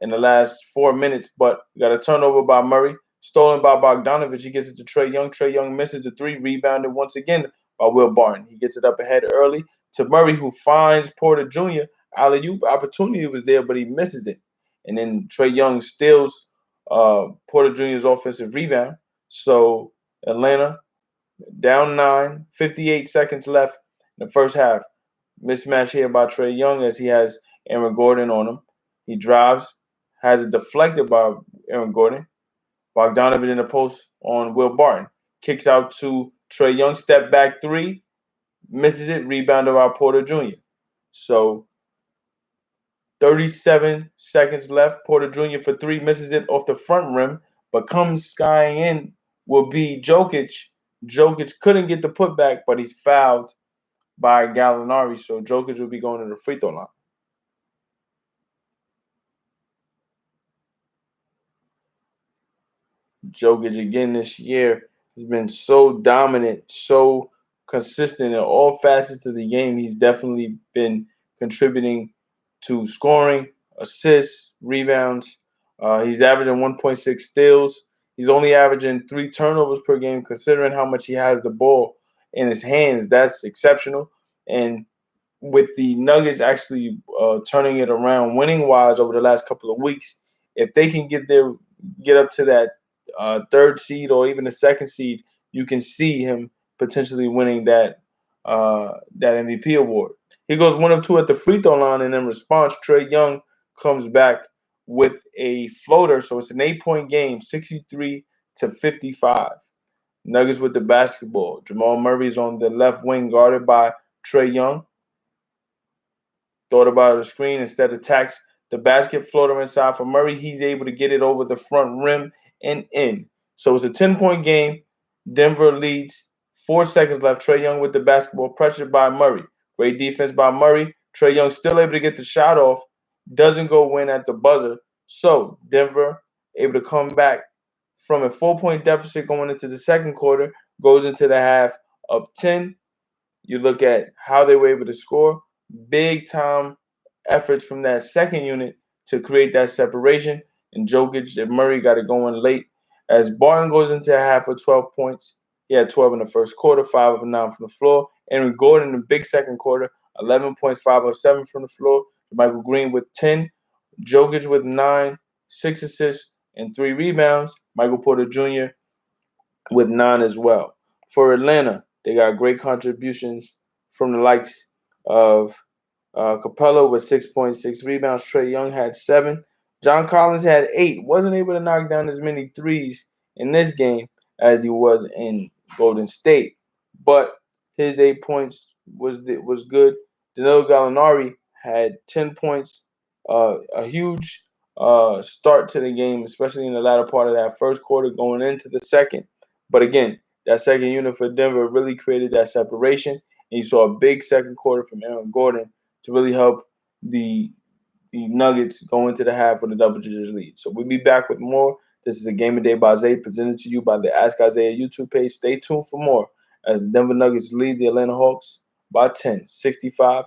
in the last 4 minutes, but we got a turnover by Murray, stolen by Bogdanovich. He gets it to Trae Young. Trae Young misses the three, rebounded once again by Will Barton. He gets it up ahead early to Murray, who finds Porter Jr. Alley-oop opportunity was there, but he misses it. And then Trae Young steals Porter Jr.'s offensive rebound. So Atlanta down 9, 58 seconds left in the first half. Mismatch here by Trae Young as he has Aaron Gordon on him. He drives, has it deflected by Aaron Gordon. Bogdanovich in the post on Will Barton. Kicks out to Trae Young, step back three, misses it, rebounded by Porter Jr. So 37 seconds left. Porter Jr. for three, misses it off the front rim, but comes skying in will be Jokic. Jokic couldn't get the putback, but he's fouled by Gallinari, so Jokic will be going to the free throw line. Jokic again this year has been so dominant, so consistent in all facets of the game. He's definitely been contributing to scoring, assists, rebounds. He's averaging 1.6 steals. He's only averaging 3 turnovers per game, considering how much he has the ball in his hands. That's exceptional. And with the Nuggets actually turning it around winning wise over the last couple of weeks, if they can get up to that third seed or even the second seed, you can see him potentially winning that MVP award. He goes 1 of 2 at the free throw line, and in response, Trae Young comes back with a floater. So it's an 8-point game, 63-55. Nuggets with the basketball. Jamal Murray is on the left wing, guarded by Trae Young. Thought about the screen, instead attacks the basket, floater inside for Murray. He's able to get it over the front rim and in. So it's a 10-point game. Denver leads. 4 seconds left. Trae Young with the basketball, pressured by Murray. Great defense by Murray. Trae Young still able to get the shot off. Doesn't go in at the buzzer. So Denver able to come back from a 4-point deficit going into the second quarter, goes into the half up 10. You look at how they were able to score. Big time efforts from that second unit to create that separation. And Jokic and Murray got it going late. As Barton goes into a half with 12 points, he had 12 in the first quarter, 5 of 9 from the floor. Aaron Gordon in the big second quarter, 11 points, 5 of 7 from the floor. Michael Green with 10. Jokic with 9, 6 assists, and 3 rebounds. Michael Porter Jr. with 9 as well. For Atlanta, they got great contributions from the likes of Capella with 6.6 rebounds. Trae Young had 7. John Collins had 8. Wasn't able to knock down as many threes in this game as he was in Golden State, but his 8 points was good. Danilo Gallinari had 10 points, a huge start to the game, especially in the latter part of that first quarter going into the second. But again, that second unit for Denver really created that separation, and you saw a big second quarter from Aaron Gordon to really help the Nuggets go into the half with a double-digit lead. So we'll be back with more. This is a Game of Day by Zay, presented to you by the Ask Isaiah YouTube page. Stay tuned for more as the Denver Nuggets lead the Atlanta Hawks by 10, 65-55.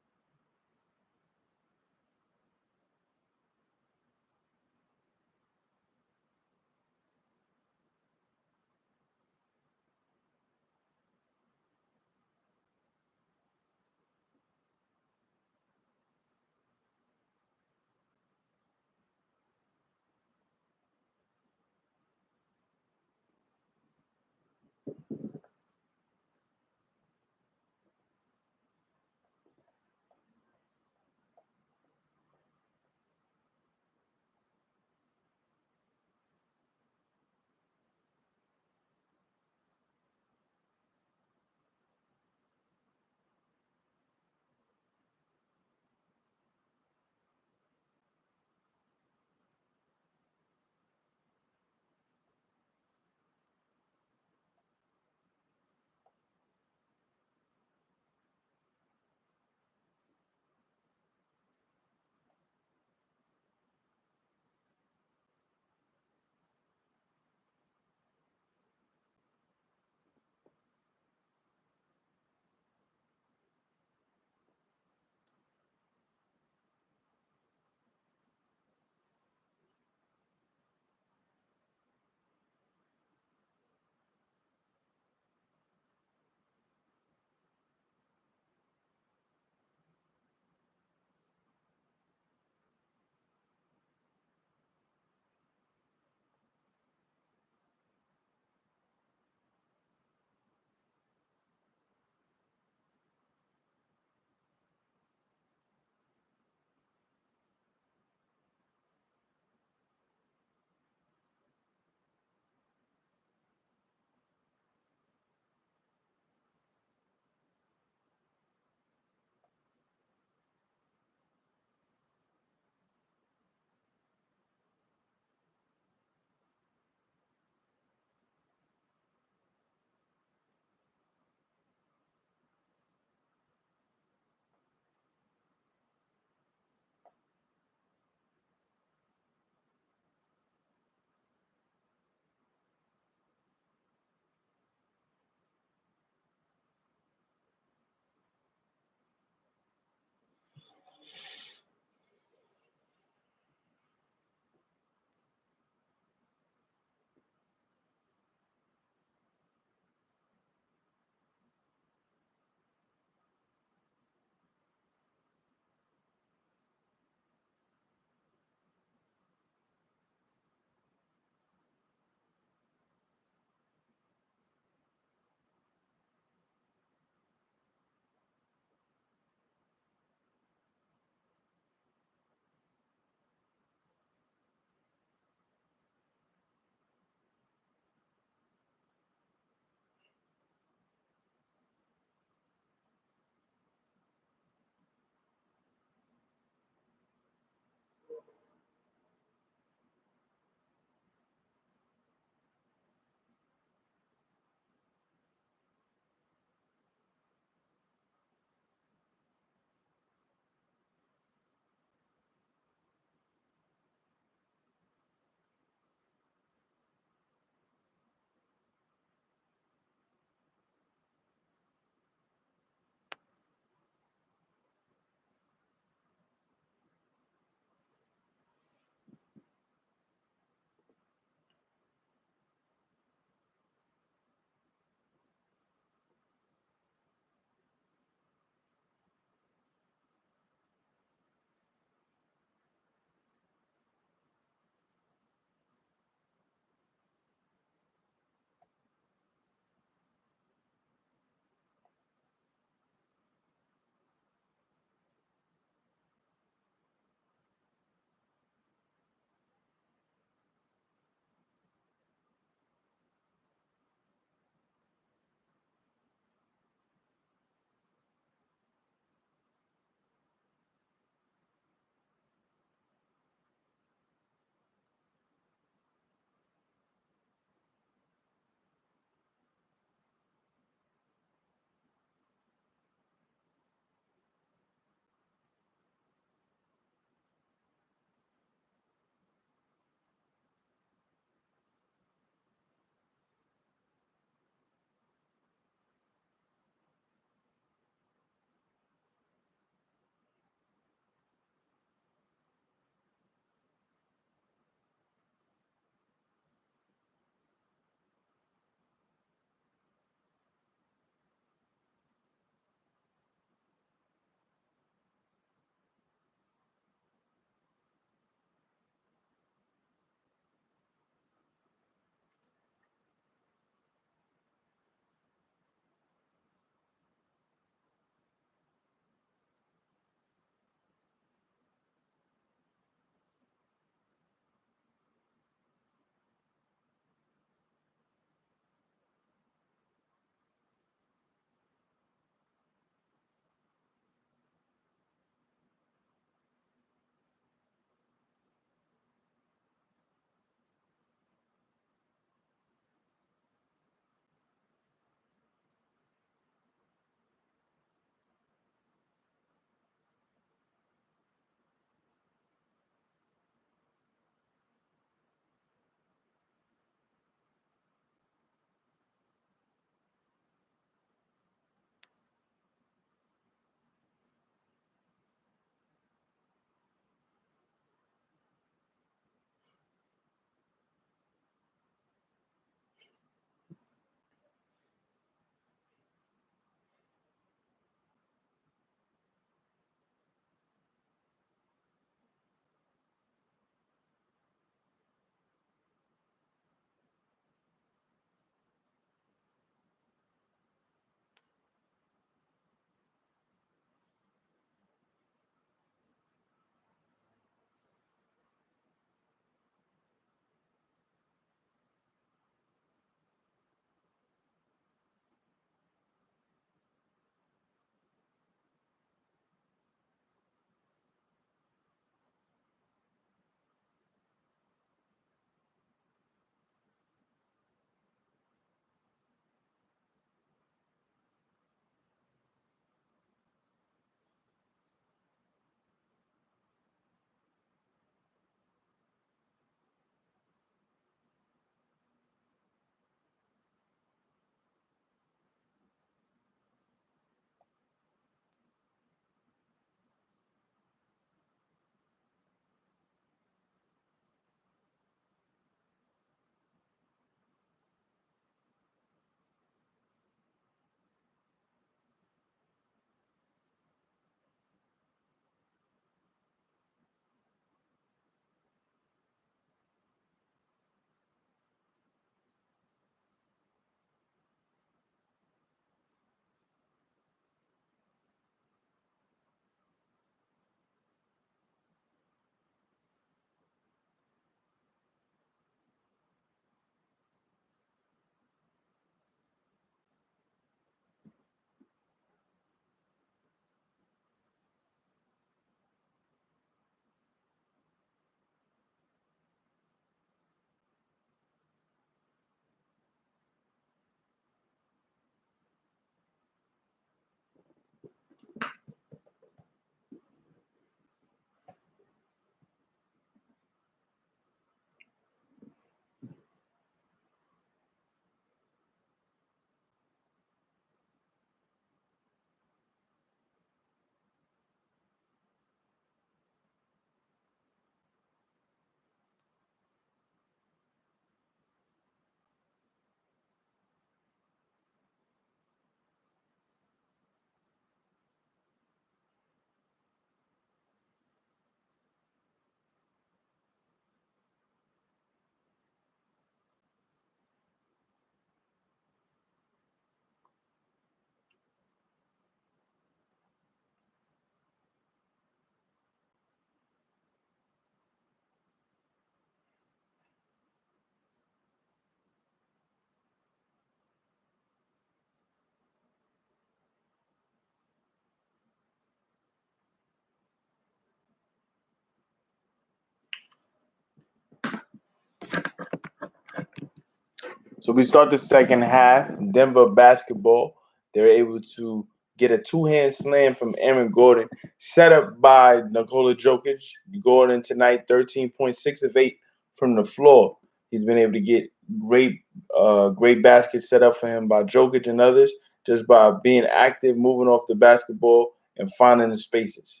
So we start the second half. Denver basketball. They're able to get a two-hand slam from Aaron Gordon, set up by Nikola Jokic. Gordon tonight, 13.6 of 8 from the floor. He's been able to get great baskets set up for him by Jokic and others just by being active, moving off the basketball, and finding the spaces.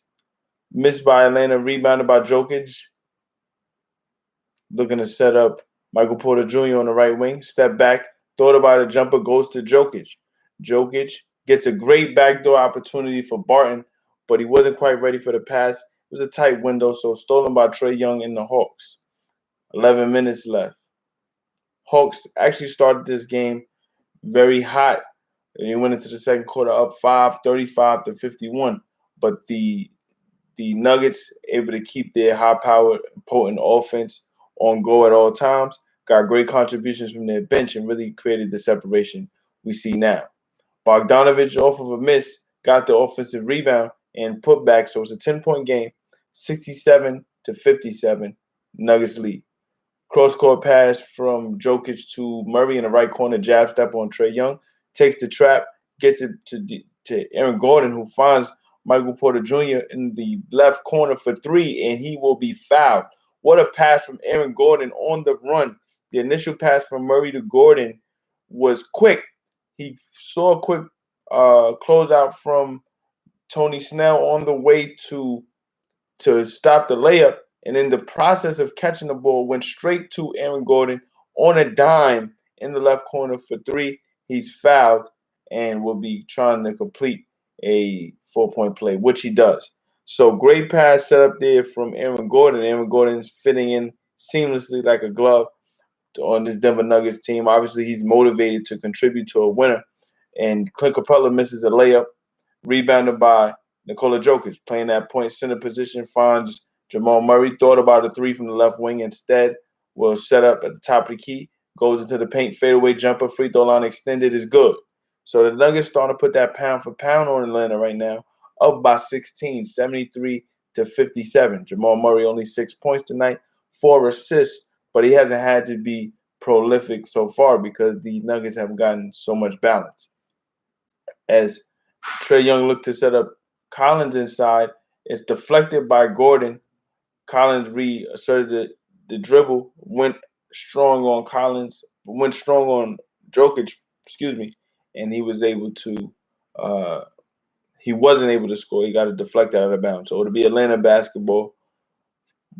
Missed by Atlanta, rebounded by Jokic, looking to set up Michael Porter Jr. on the right wing. Step back, thought about a jumper, goes to Jokic. Jokic gets a great backdoor opportunity for Barton, but he wasn't quite ready for the pass. It was a tight window, so stolen by Trae Young and the Hawks. 11 minutes left. Hawks actually started this game very hot. And he went into the second quarter up 35 to 51. But the Nuggets able to keep their high-powered, potent offense on go at all times. Got great contributions from their bench and really created the separation we see now. Bogdanovich, off of a miss, got the offensive rebound and put back, so it's a 10-point game, 67 to 57, Nuggets lead. Cross-court pass from Jokic to Murray in the right corner, jab step on Trae Young, takes the trap, gets it to Aaron Gordon, who finds Michael Porter Jr. in the left corner for three, and he will be fouled. What a pass from Aaron Gordon on the run. The initial pass from Murray to Gordon was quick. He saw a quick closeout from Tony Snell on the way to stop the layup, and in the process of catching the ball, went straight to Aaron Gordon on a dime in the left corner for three. He's fouled and will be trying to complete a 4-point play, which he does. So great pass set up there from Aaron Gordon. Aaron Gordon's fitting in seamlessly like a glove on this Denver Nuggets team. Obviously, he's motivated to contribute to a winner. And Clint Capella misses a layup, rebounded by Nikola Jokic, playing that point center position, finds Jamal Murray, thought about a three from the left wing instead, will set up at the top of the key, goes into the paint, fadeaway jumper, free throw line extended is good. So the Nuggets starting to put that pound for pound on Atlanta right now, up by 16, 73 to 57. Jamal Murray only 6 points tonight, 4 assists, but he hasn't had to be prolific so far because the Nuggets have gotten so much balance. As Trae Young looked to set up Collins inside, it's deflected by Gordon. Collins reasserted the dribble, went strong on Collins, went strong on Jokic, excuse me, and he wasn't able to score. He got it deflected out of bounds. So it'll be Atlanta basketball.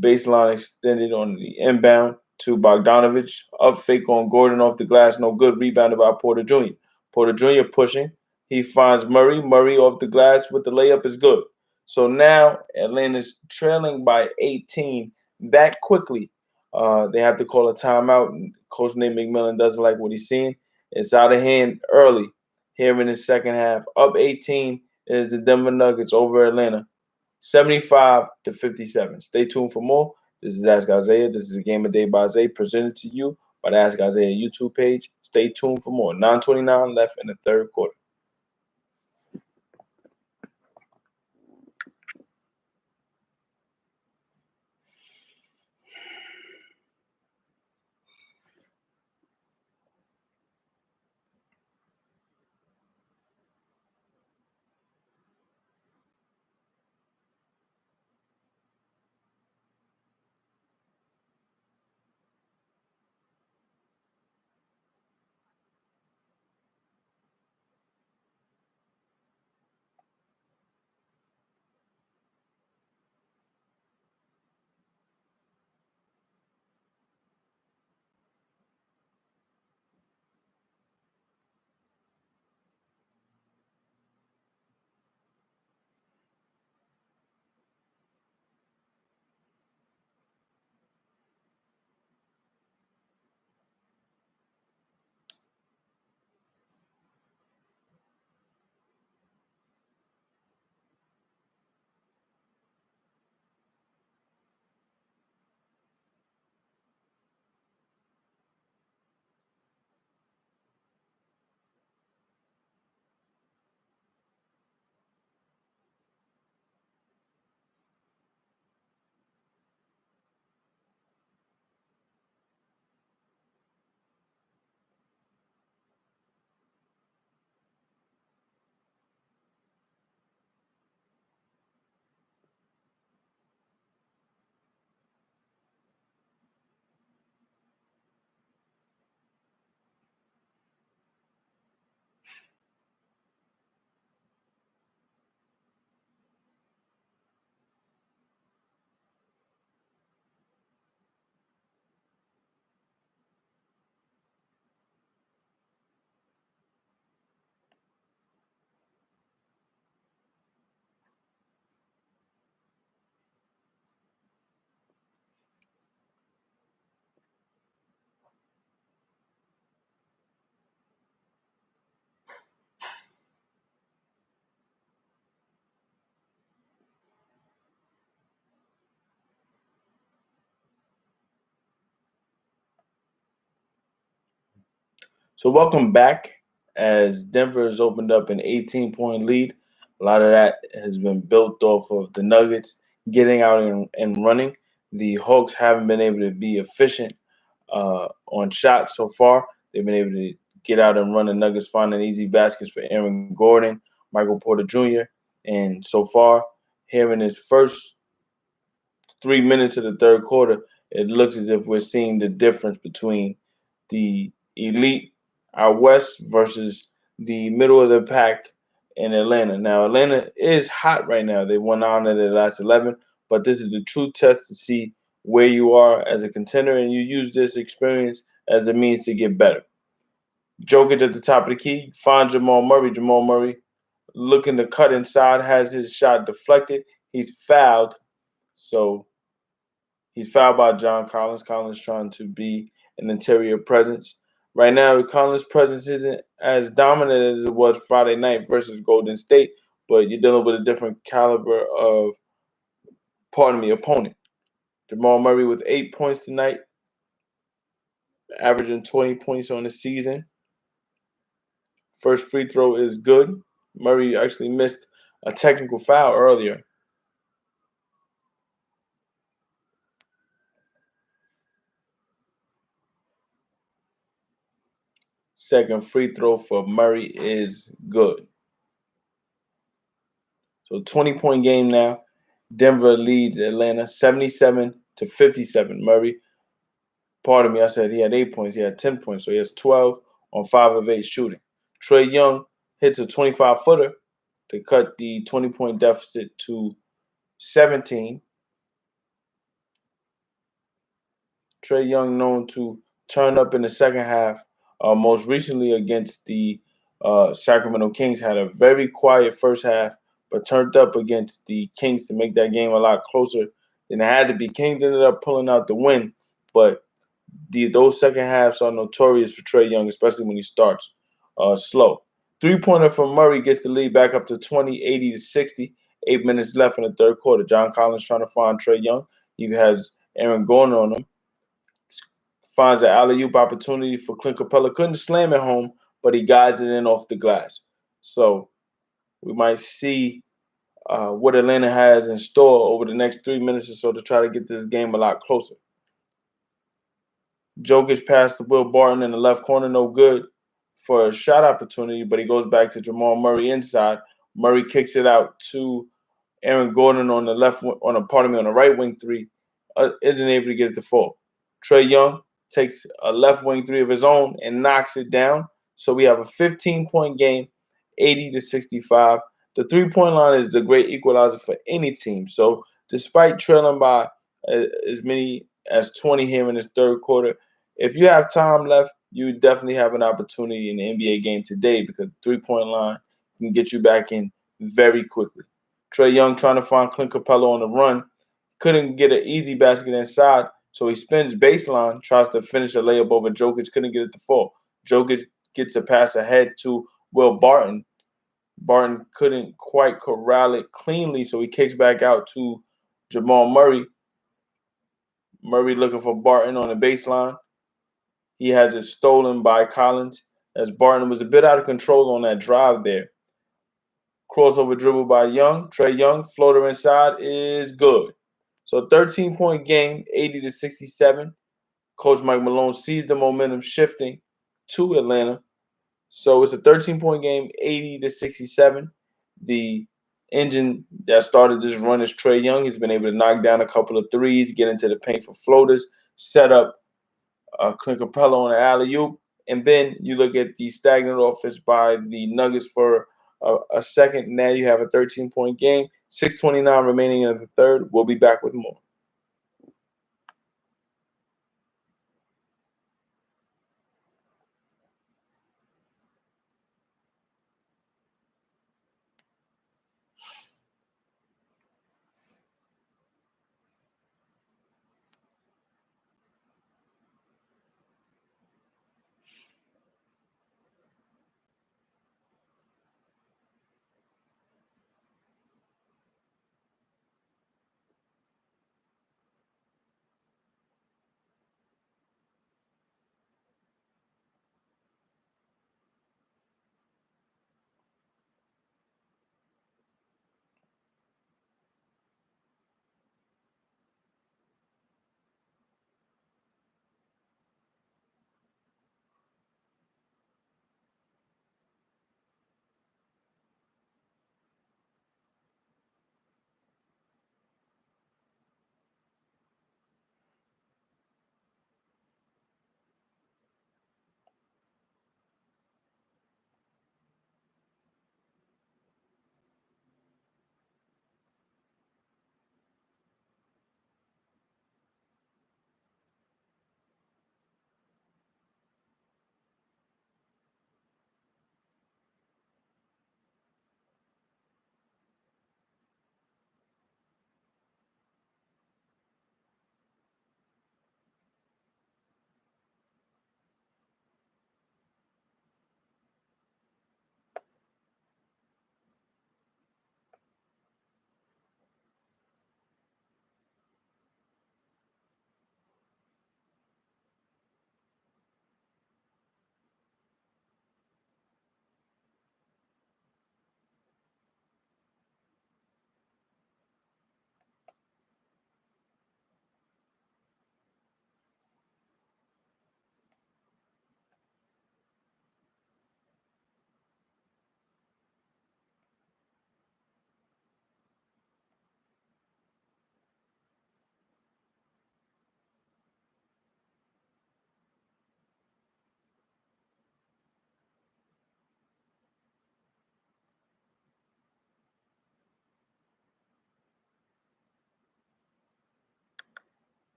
Baseline extended on the inbound to Bogdanovich. Up fake on Gordon off the glass. No good. Rebounded by Porter Jr. Porter Jr. pushing. He finds Murray. Murray off the glass with the layup is good. So now Atlanta's trailing by 18 that quickly. They have to call a timeout. Coach Nate McMillan doesn't like what he's seeing. It's out of hand early here in the second half. Up 18 is the Denver Nuggets over Atlanta. 75 to 57. Stay tuned for more. This is Ask Isaiah. This is a Game of Day by Isaiah presented to you by the Ask Isaiah YouTube page. Stay tuned for more. 9:29 left in the third quarter. So welcome back. As Denver has opened up an 18-point lead, a lot of that has been built off of the Nuggets getting out and running. The Hawks haven't been able to be efficient on shots so far. They've been able to get out and run. The Nuggets finding easy baskets for Aaron Gordon, Michael Porter Jr., and so far, here in his first 3 minutes of the third quarter, it looks as if we're seeing the difference between the elite out west versus the middle of the pack in Atlanta. Now, Atlanta is hot right now. They won 9 of their last 11, but this is the true test to see where you are as a contender, and you use this experience as a means to get better. Jokic at the top of the key, find Jamal Murray. Jamal Murray looking to cut inside, has his shot deflected. He's fouled. So he's fouled by John Collins. Collins trying to be an interior presence. Right now, Collins' presence isn't as dominant as it was Friday night versus Golden State, but you're dealing with a different caliber of, opponent. Jamal Murray with 8 points tonight, averaging 20 points on the season. First free throw is good. Murray actually missed a technical foul earlier. Second free throw for Murray is good. So 20-point game now. Denver leads Atlanta 77-57. Murray, pardon me, I said he had 8 points. He had 10 points. So he has 12 on 5 of 8 shooting. Trae Young hits a 25-footer to cut the 20-point deficit to 17. Trae Young known to turn up in the second half. Most recently against the Sacramento Kings, had a very quiet first half, but turned up against the Kings to make that game a lot closer than it had to be. Kings ended up pulling out the win, but those second halves are notorious for Trae Young, especially when he starts slow. Three-pointer from Murray gets the lead back up to 20, 80-60. 8 minutes left in the third quarter. John Collins trying to find Trae Young. He has Aaron Gordon on him. Finds an alley-oop opportunity for Clint Capella. Couldn't slam it home, but he guides it in off the glass. So we might see what Atlanta has in store over the next 3 minutes or so to try to get this game a lot closer. Jokic passed to Will Barton in the left corner, no good for a shot opportunity, but he goes back to Jamal Murray inside. Murray kicks it out to Aaron Gordon on the on the right wing three, isn't able to get it to fall. Trae Young takes a left wing three of his own and knocks it down. So we have a 15-point game, 80-65. The 3-point line is the great equalizer for any team. So despite trailing by as many as 20 here in this third quarter, if you have time left, you definitely have an opportunity in the NBA game today because the 3-point line can get you back in very quickly. Trae Young trying to find Clint Capella on the run. Couldn't get an easy basket inside, so he spins baseline, tries to finish a layup over Jokic, couldn't get it to fall. Jokic gets a pass ahead to Will Barton. Barton couldn't quite corral it cleanly, so he kicks back out to Jamal Murray. Murray looking for Barton on the baseline. He has it stolen by Collins as Barton was a bit out of control on that drive there. Crossover dribble by Young. Trae Young, floater inside is good. So 13-point game, 80-67. Coach Mike Malone sees the momentum shifting to Atlanta. So it's a 13-point game, 80-67. The engine that started this run is Trae Young. He's been able to knock down a couple of threes, get into the paint for floaters, set up Clint Capella on an alley oop, and then you look at the stagnant offense by the Nuggets for a second. Now you have a 13-point game, 6:29 remaining in the third. We'll be back with more.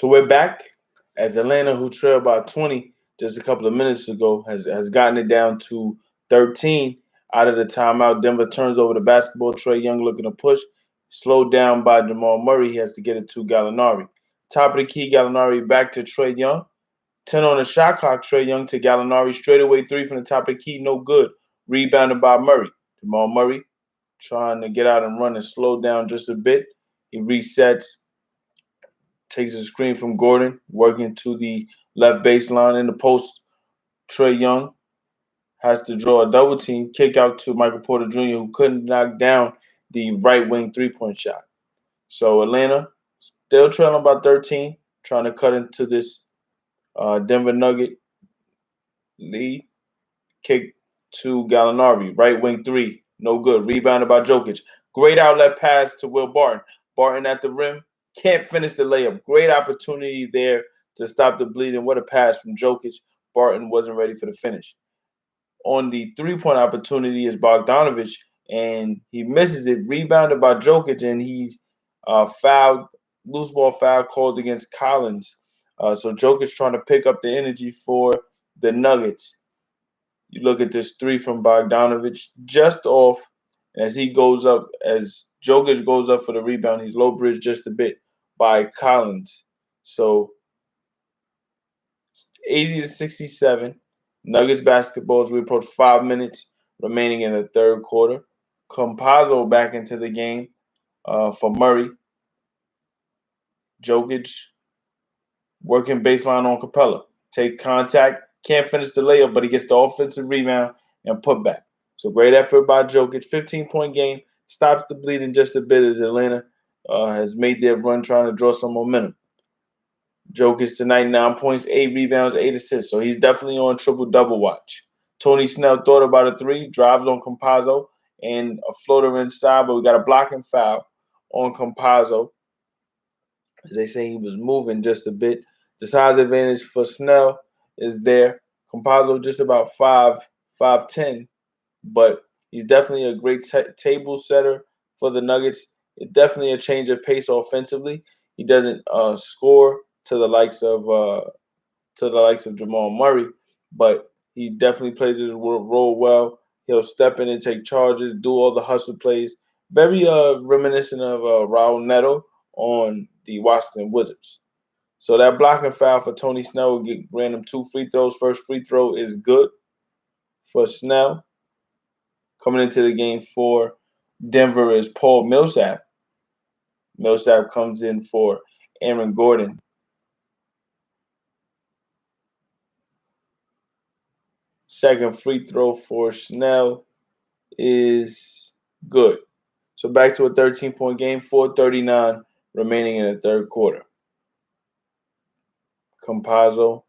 So we're back as Atlanta, who trailed by 20 just a couple of minutes ago, has gotten it down to 13 out of the timeout. Denver turns over the basketball. Trae Young looking to push. Slowed down by Jamal Murray. He has to get it to Gallinari. Top of the key, Gallinari back to Trae Young. 10 on the shot clock. Trae Young to Gallinari. Straightaway three from the top of the key. No good. Rebounded by Murray. Jamal Murray trying to get out and run and slow down just a bit. He resets, takes a screen from Gordon, working to the left baseline in the post. Trae Young has to draw a double team, kick out to Michael Porter Jr., who couldn't knock down the right wing 3-point shot. So Atlanta still trailing by 13, trying to cut into this Denver Nugget lead. Kick to Gallinari, right wing three, no good. Rebounded by Jokic. Great outlet pass to Will Barton. Barton at the rim, can't finish the layup. Great opportunity there to stop the bleeding. What a pass from Jokic. Barton wasn't ready for the finish. On the 3-point opportunity is Bogdanovich, and he misses it. Rebounded by Jokic, and he's fouled, loose ball foul called against Collins. So Jokic trying to pick up the energy for the Nuggets. You look at this three from Bogdanovich, just off as he goes up, as Jokic goes up for the rebound. He's low bridge just a bit by Collins. So 80-67. Nuggets basketball as we approach 5 minutes remaining in the third quarter. Campazzo back into the game for Murray. Jokic working baseline on Capella. Take contact. Can't finish the layup, but he gets the offensive rebound and put back. So great effort by Jokic. 15-point game. Stops the bleeding just a bit as Atlanta has made their run trying to draw some momentum. Jokic tonight, 9 points, 8 rebounds, 8 assists. So he's definitely on triple-double watch. Tony Snell thought about a three, drives on Campazzo, and a floater inside, but we got a blocking foul on Campazzo. As they say, he was moving just a bit. The size advantage for Snell is there. Campazzo just about 5'10", but he's definitely a great table setter for the Nuggets. It's definitely a change of pace offensively. He doesn't score to the likes of Jamal Murray, but he definitely plays his role well. He'll step in and take charges, do all the hustle plays. Very reminiscent of Raul Neto on the Washington Wizards. So that blocking foul for Tony Snell will get random 2 free throws. First free throw is good for Snell. Coming into the game for Denver is Paul Millsap. Millsap comes in for Aaron Gordon. Second free throw for Snell is good. So back to a 13-point game, 4:39 remaining in the third quarter. Campazzo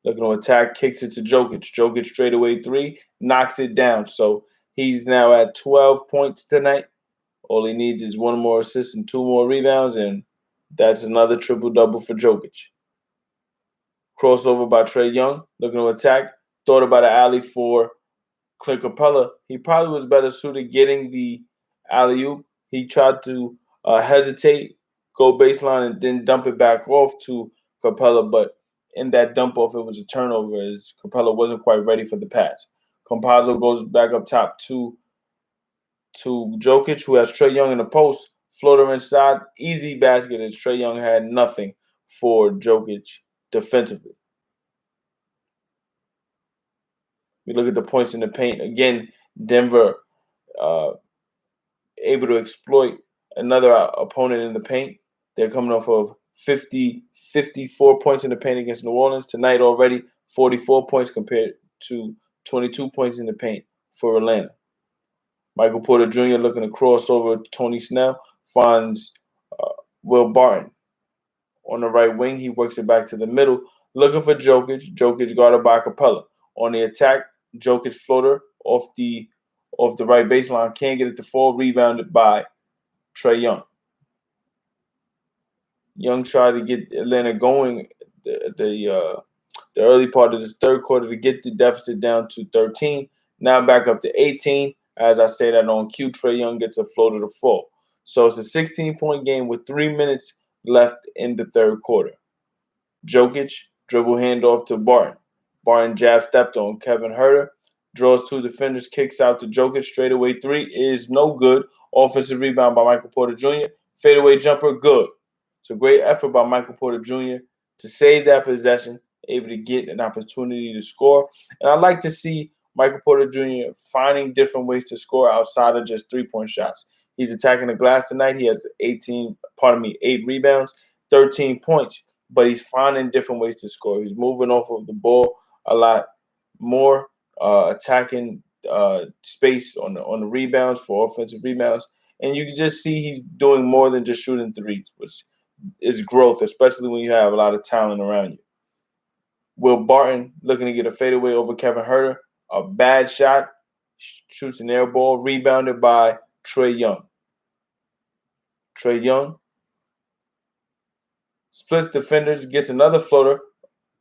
looking to attack, kicks it to Jokic. Jokic straightaway three, knocks it down. So he's now at 12 points tonight. All he needs is 1 more assist and 2 more rebounds, and that's another triple-double for Jokic. Crossover by Trae Young, looking to attack. Thought about an alley for Clint Capella. He probably was better suited getting the alley-oop. He tried to hesitate, go baseline, and then dump it back off to Capella, but in that dump off, it was a turnover as Capella wasn't quite ready for the pass. Campazzo goes back up top to Jokic, who has Trae Young in the post. Floater inside, easy basket as Trae Young had nothing for Jokic defensively. We look at the points in the paint. Again, Denver able to exploit another opponent in the paint. They're coming off of 54 points in the paint against New Orleans. Tonight already 44 points compared to 22 points in the paint for Atlanta. Michael Porter Jr. looking to cross over Tony Snell, finds Will Barton on the right wing. He works it back to the middle, looking for Jokic. Jokic guarded by Capella. On the attack, Jokic floater off the right baseline. Can't get it to fall. Rebounded by Trae Young. Young tried to get Atlanta going the early part of this third quarter to get the deficit down to 13. Now back up to 18. As I say that on cue, Trae Young gets a floater to fall. So it's a 16-point game with 3 minutes left in the third quarter. Jokic, dribble handoff to Barton. Barton jab stepped on Kevin Herter. Draws two defenders, kicks out to Jokic. Straightaway three is no good. Offensive rebound by Michael Porter Jr. Fadeaway jumper, good. It's a great effort by Michael Porter Jr. to save that possession, able to get an opportunity to score. And I like to see Michael Porter Jr. finding different ways to score outside of just 3-point shots. He's attacking the glass tonight. He has 8 rebounds, 13 points, but he's finding different ways to score. He's moving off of the ball a lot more, attacking space on the rebounds for offensive rebounds, and you can just see he's doing more than just shooting threes, which is growth, especially when you have a lot of talent around you. Will Barton looking to get a fadeaway over Kevin Herter, a bad shot, shoots an air ball, rebounded by Trae Young. Trae Young splits defenders, gets another floater.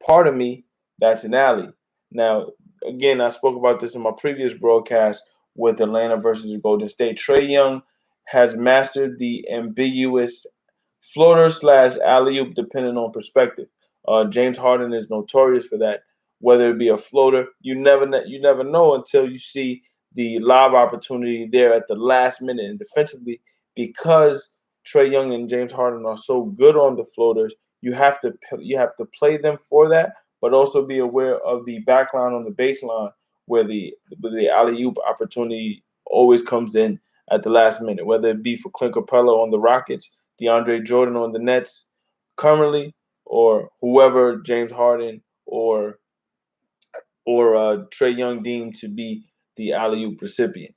Part of me, that's an alley. Now, again, I spoke about this in my previous broadcast with Atlanta versus Golden State. Trae Young has mastered the ambiguous floater slash alley oop, depending on perspective. James Harden is notorious for that. Whether it be a floater, you never know until you see the live opportunity there at the last minute. And defensively, because Trae Young and James Harden are so good on the floaters, you have to play them for that, but also be aware of the backline on the baseline where the alley oop opportunity always comes in at the last minute, whether it be for Clint Capella on the Rockets, DeAndre Jordan on the Nets currently, or whoever James Harden or Trae Young deemed to be the alley oop recipient.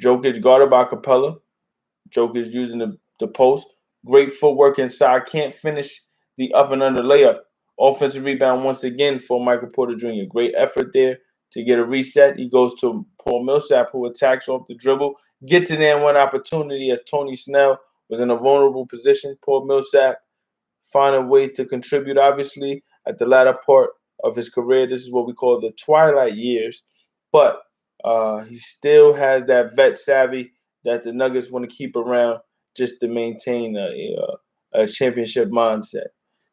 Jokic guarded by Capella. Jokic using the post. Great footwork inside. Can't finish the up and under layup. Offensive rebound once again for Michael Porter Jr. Great effort there to get a reset. He goes to Paul Millsap, who attacks off the dribble. Gets it in one opportunity as Tony Snell was in a vulnerable position. Paul Millsap finding ways to contribute. Obviously, at the latter part of his career, this is what we call the twilight years. But he still has that vet savvy that the Nuggets want to keep around just to maintain a championship mindset.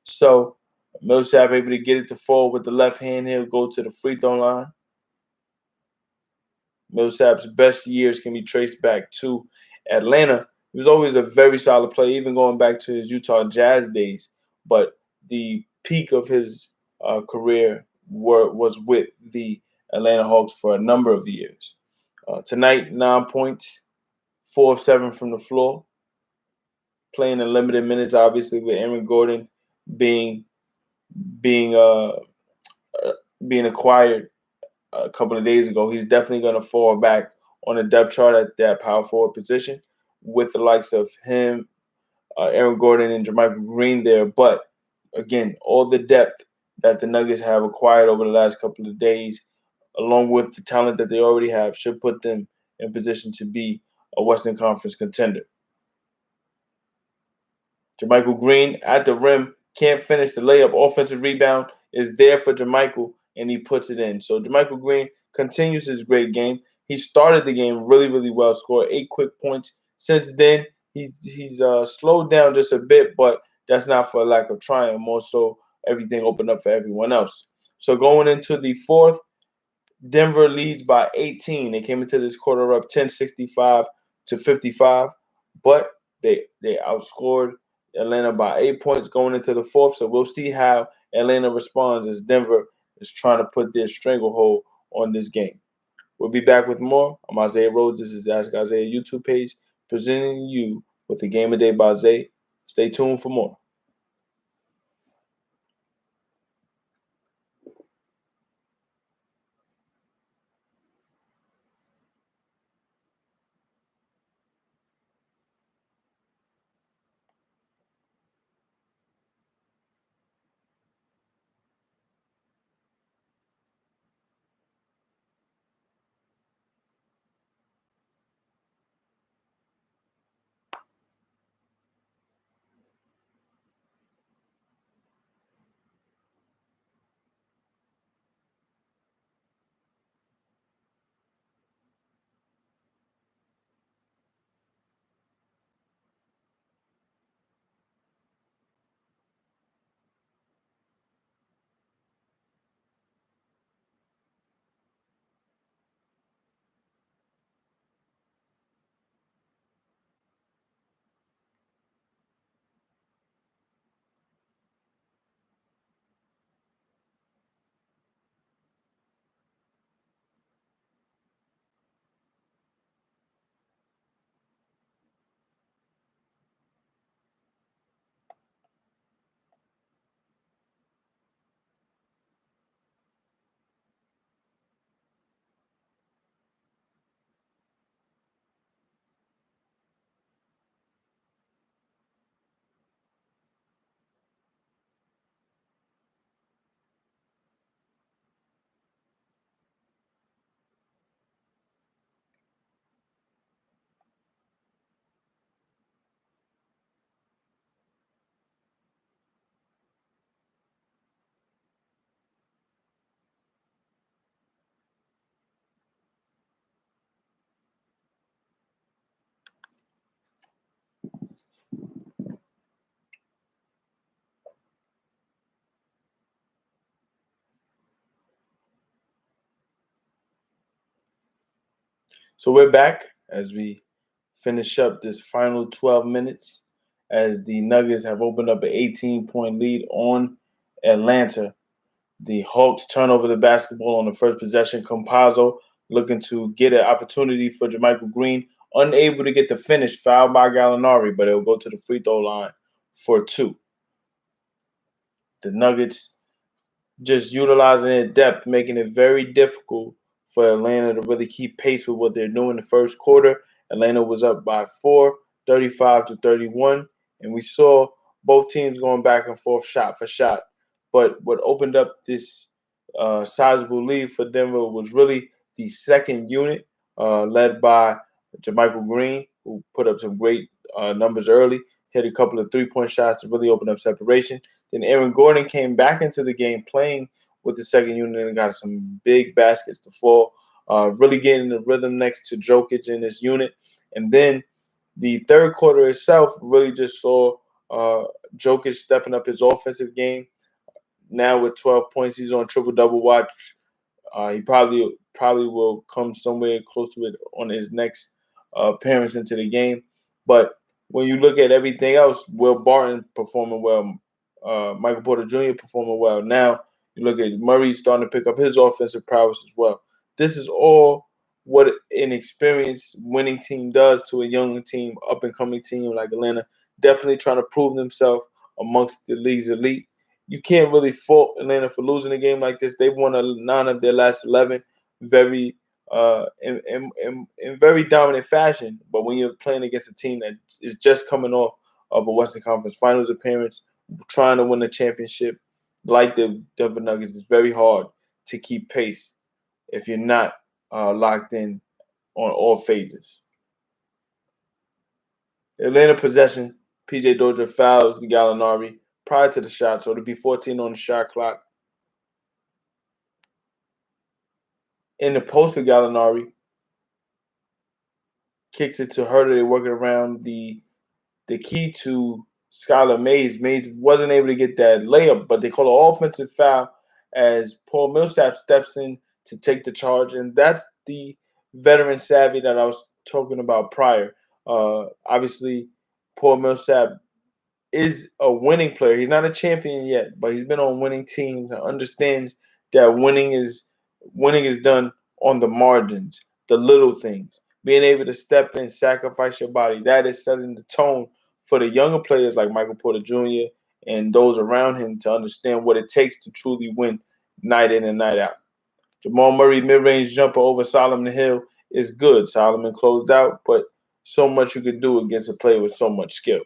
So Millsap able to get it to fall with the left hand. He'll go to the free throw line. Millsap's best years can be traced back to Atlanta. He was always a very solid player, even going back to his Utah Jazz days. But the peak of his career was with the Atlanta Hawks for a number of years. Tonight, 9 points, 4 of 7 from the floor, playing in limited minutes, obviously with Aaron Gordon being being uh, being acquired a couple of days ago. He's definitely going to fall back on the depth chart at that power forward position with the likes of him, Aaron Gordon, and Jermichael Green there. But again, all the depth that the Nuggets have acquired over the last couple of days, along with the talent that they already have, should put them in position to be a Western Conference contender. Jermichael Green at the rim can't finish the layup. Offensive rebound is there for Jermichael, and he puts it in. So Jermichael Green continues his great game. He started the game really, really well, scored 8 quick points. Since then, he's slowed down just a bit, but that's not for lack of trying. More so, everything opened up for everyone else. So going into the fourth, Denver leads by 18. They came into this quarter up 10-65 to 55, but they outscored Atlanta by 8 points going into the fourth. So we'll see how Atlanta responds as Denver is trying to put their stranglehold on this game. We'll be back with more. I'm Isaiah Rhodes. This is Ask Isaiah YouTube page, presenting you with the Game of Day by Zay. Stay tuned for more. So we're back as we finish up this final 12 minutes as the Nuggets have opened up an 18-point lead on Atlanta. The Hawks turn over the basketball on the first possession. Campazzo looking to get an opportunity for Jermichael Green, unable to get the finish, fouled by Gallinari, but it'll go to the free throw line for two. The Nuggets just utilizing their depth, making it very difficult for Atlanta to really keep pace with what they're doing in the first quarter. Atlanta was up by 4, 35-31, and we saw both teams going back and forth shot for shot. But what opened up this sizable lead for Denver was really the second unit, led by Jermichael Green, who put up some great numbers early, hit a couple of three-point shots to really open up separation. Then Aaron Gordon came back into the game playing with the second unit and got some big baskets to fall, really getting the rhythm next to Jokic in this unit. And then the third quarter itself really just saw Jokic stepping up his offensive game. Now with 12 points, he's on triple-double watch. He probably will come somewhere close to it on his next appearance into the game. But when you look at everything else, Will Barton performing well, Michael Porter Jr. performing well. Now you look at Murray starting to pick up his offensive prowess as well. This is all what an experienced winning team does to a young team, up and coming team like Atlanta. Definitely trying to prove themselves amongst the league's elite. You can't really fault Atlanta for losing a game like this. They've won 9 of their last 11, very in very dominant fashion. But when you're playing against a team that is just coming off of a Western Conference Finals appearance, trying to win a championship like the Denver Nuggets, it's very hard to keep pace if you're not locked in on all phases. Atlanta possession, PJ Dozier fouls the Gallinari prior to the shot, so it'll be 14 on the shot clock. In the post for Gallinari, kicks it to Herter. They work it around the key to Skylar Mays. Mays wasn't able to get that layup, but they call an offensive foul as Paul Millsap steps in to take the charge, and that's the veteran savvy that I was talking about prior. Obviously, Paul Millsap is a winning player. He's not a champion yet, but he's been on winning teams and understands that winning is done on the margins, the little things. Being able to step in, sacrifice your body, that is setting the tone for the younger players like Michael Porter Jr. and those around him to understand what it takes to truly win night in and night out. Jamal Murray mid-range jumper over Solomon Hill is good. Solomon closed out, but so much you could do against a player with so much skill.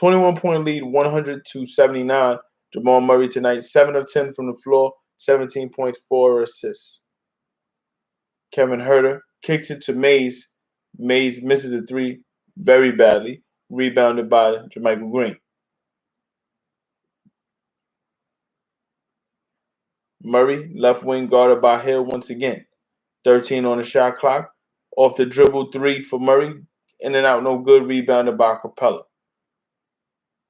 21-point lead, 100-79. Jamal Murray tonight, 7 of 10 from the floor, 17.4 assists. Kevin Herter kicks it to Mays. Mays misses a three very badly, rebounded by Jermichael Green. Murray, left wing, guarded by Hill once again. 13 on the shot clock. Off the dribble, 3 for Murray. In and out, no good. Rebounded by Capella.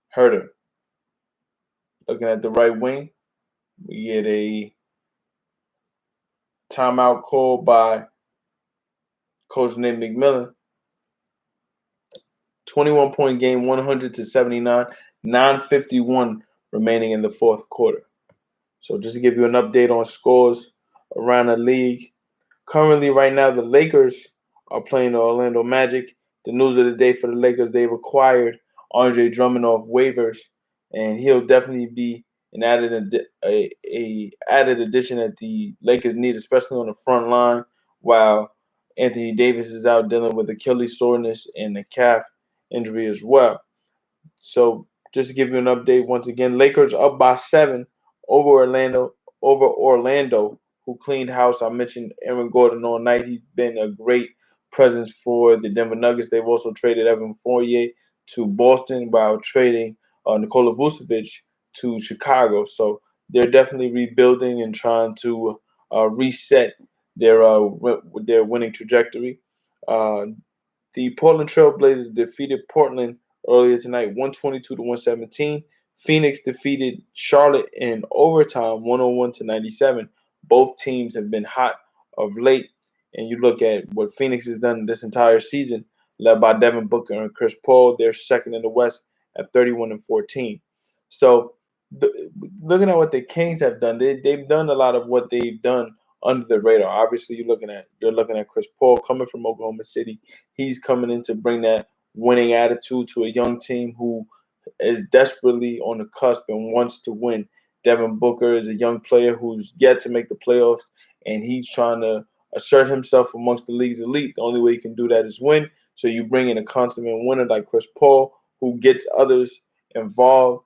Herter. Looking at the right wing, we get a timeout call by Coach Nate McMillan. 21-point game, 100-79. 9:51 remaining in the fourth quarter. So just to give you an update on scores around the league. Currently, right now, the Lakers are playing the Orlando Magic. The news of the day for the Lakers, they've acquired Andre Drummond off waivers, and he'll definitely be an added addition that the Lakers need, especially on the front line, while Anthony Davis is out dealing with Achilles soreness and a calf injury as well. So just to give you an update, once again, Lakers up by 7 over Orlando, who cleaned house. I mentioned Aaron Gordon all night. He's been a great presence for the Denver Nuggets. They've also traded Evan Fournier to Boston while trading Nikola Vucevic to Chicago. So they're definitely rebuilding and trying to reset their winning trajectory. Uh, the Portland Trail Blazers defeated Portland earlier tonight, 122-117. Phoenix defeated Charlotte in overtime, 101-97. Both teams have been hot of late, and you look at what Phoenix has done this entire season, led by Devin Booker and Chris Paul, they're second in the West at 31-14. So looking at what the Kings have done, they've done a lot of what they've done under the radar. Obviously, you're looking at Chris Paul coming from Oklahoma City. He's coming in to bring that winning attitude to a young team who is desperately on the cusp and wants to win. Devin Booker is a young player who's yet to make the playoffs, and he's trying to assert himself amongst the league's elite. The only way you can do that is win. So you bring in a consummate winner like Chris Paul, who gets others involved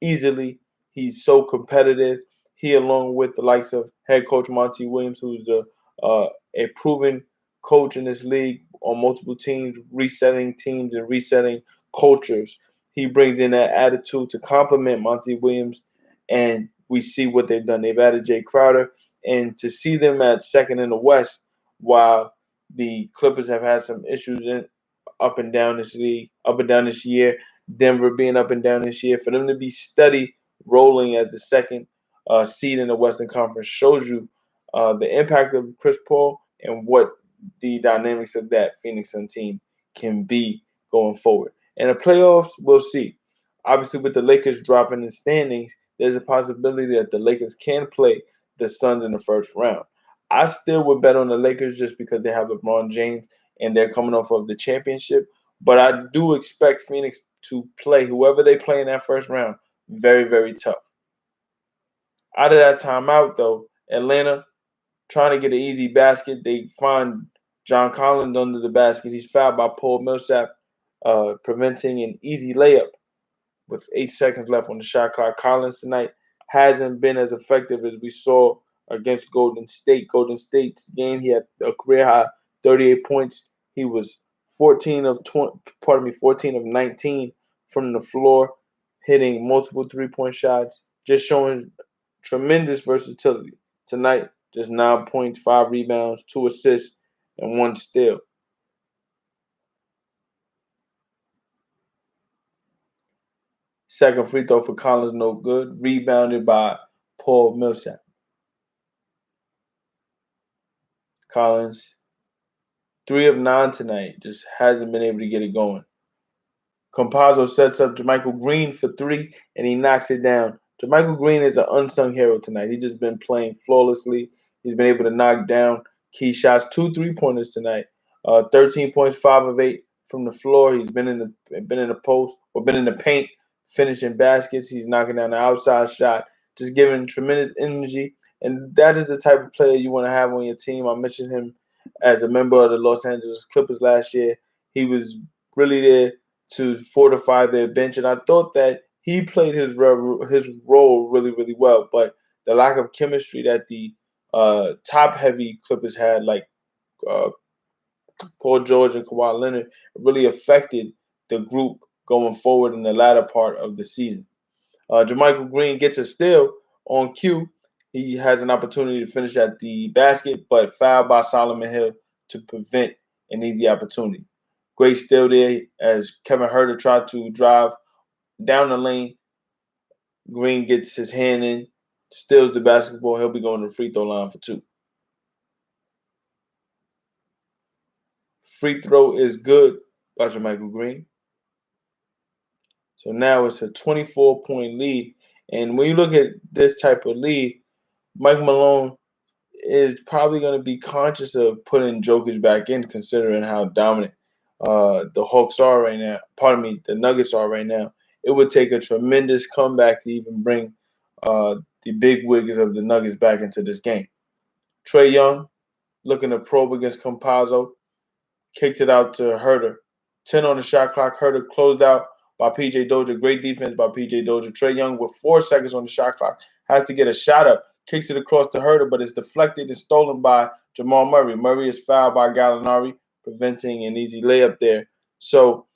easily. He's so competitive. He, along with the likes of head coach Monty Williams, who's a proven coach in this league on multiple teams, resetting teams and resetting cultures. He brings in that attitude to complement Monty Williams, and we see what they've done. They've added Jay Crowder, and to see them at second in the West, while the Clippers have had some issues in up and down this league, up and down this year, Denver being up and down this year, for them to be steady rolling as the second seed in the Western Conference shows you the impact of Chris Paul and what the dynamics of that Phoenix Sun team can be going forward. And the playoffs, we'll see. Obviously, with the Lakers dropping in standings, there's a possibility that the Lakers can play the Suns in the first round. I still would bet on the Lakers just because they have LeBron James and they're coming off of the championship. But I do expect Phoenix to play whoever they play in that first round very, very tough. Out of that timeout, though, Atlanta trying to get an easy basket. They find John Collins under the basket. He's fouled by Paul Millsap, preventing an easy layup with 8 seconds left on the shot clock. Collins tonight hasn't been as effective as we saw against Golden State. Golden State's game, he had a career high 38 points. He was 14 of 19 from the floor, hitting multiple three-point shots, just showing tremendous versatility. Tonight, just 9 points, 5 rebounds, 2 assists, and 1 steal. Second free throw for Collins, no good. Rebounded by Paul Millsap. Collins, 3 of 9 tonight, just hasn't been able to get it going. Campazzo sets up JaMychal Green for 3, and he knocks it down. JaMychal Green is an unsung hero tonight. He's just been playing flawlessly. He's been able to knock down key shots, 2 3-pointers tonight. 13 points, 5 of 8 from the floor. He's been in the post or been in the paint, finishing baskets. He's knocking down the outside shot, just giving tremendous energy. And that is the type of player you want to have on your team. I mentioned him as a member of the Los Angeles Clippers last year. He was really there to fortify their bench, and I thought that he played his role really, really well. But the lack of chemistry that the top-heavy Clippers had, like uh, Paul George and Kawhi Leonard, really affected the group going forward in the latter part of the season. JaMychal Green gets a steal on cue. He has an opportunity to finish at the basket, but fouled by Solomon Hill to prevent an easy opportunity. Great steal there as Kevin Huerter tried to drive down the lane. Green gets his hand in, steals the basketball. He'll be going to the free throw line for 2. Free throw is good by JaMychal Green. So now it's a 24-point lead. And when you look at this type of lead, Mike Malone is probably going to be conscious of putting Jokic back in, considering how dominant the Hawks are right now. Pardon me, the Nuggets are right now. It would take a tremendous comeback to even bring the big wigs of the Nuggets back into this game. Trae Young looking to probe against Campazzo, kicks it out to Huerter. 10 on the shot clock. Huerter closed out by P.J. Dozier. Great defense by P.J. Dozier. Trae Young with 4 seconds on the shot clock has to get a shot up. Kicks it across to Huerter, but it's deflected and stolen by Jamal Murray. Murray is fouled by Gallinari, preventing an easy layup there. So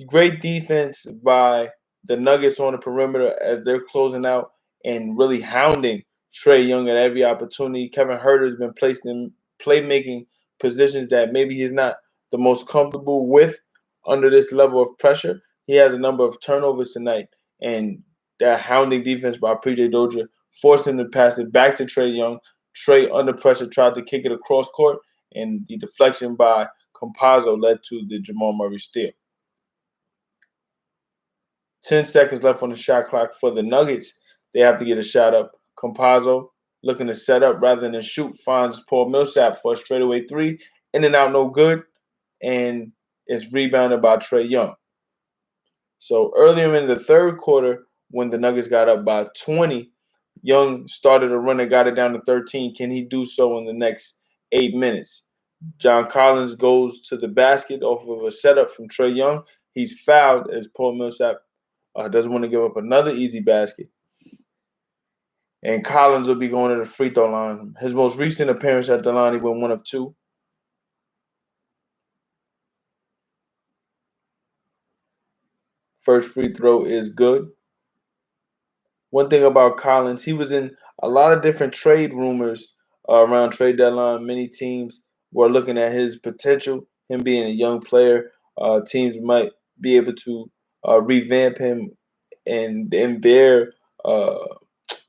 great defense by the Nuggets on the perimeter as they're closing out and really hounding Trae Young at every opportunity. Kevin Huerter has been placed in playmaking positions that maybe he's not the most comfortable with under this level of pressure. He has a number of turnovers tonight, and that hounding defense by P.J. Dozier forced him to pass it back to Trae Young. Trae, under pressure, tried to kick it across court, and the deflection by Compazzo led to the Jamal Murray steal. 10 seconds left on the shot clock for the Nuggets. They have to get a shot up. Compazzo, looking to set up rather than shoot, finds Paul Millsap for a straightaway three. In and out, no good. And it's rebounded by Trae Young. So earlier in the third quarter, when the Nuggets got up by 20, Young started a run and got it down to 13. Can he do so in the next 8 minutes? John Collins goes to the basket off of a setup from Trae Young. He's fouled as Paul Millsap doesn't want to give up another easy basket. And Collins will be going to the free throw line. His most recent appearance at the line, he went 1 of 2. First free throw is good. One thing about Collins, he was in a lot of different trade rumors around trade deadline. Many teams were looking at his potential, him being a young player. Teams might be able to revamp him in their uh,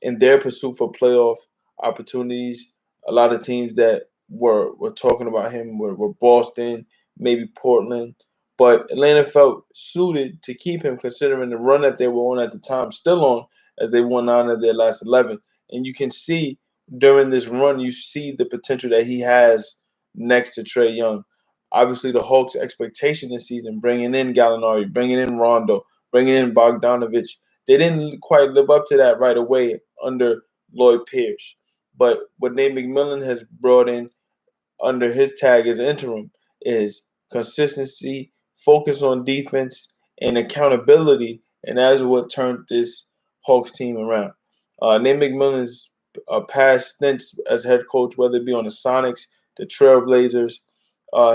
in their pursuit for playoff opportunities. A lot of teams that were talking about him were Boston, maybe Portland, but Atlanta felt suited to keep him considering the run that they were on at the time, still on, as they won 9 of their last 11. And you can see during this run, you see the potential that he has next to Trae Young. Obviously, the Hawks' expectation this season, bringing in Gallinari, bringing in Rondo, bringing in Bogdanovich, they didn't quite live up to that right away under Lloyd Pierce. But what Nate McMillan has brought in under his tag as interim is consistency, focus on defense, and accountability, and that is what turned this Hawks team around. Nate McMillan's past stints as head coach, whether it be on the Sonics, the Trailblazers,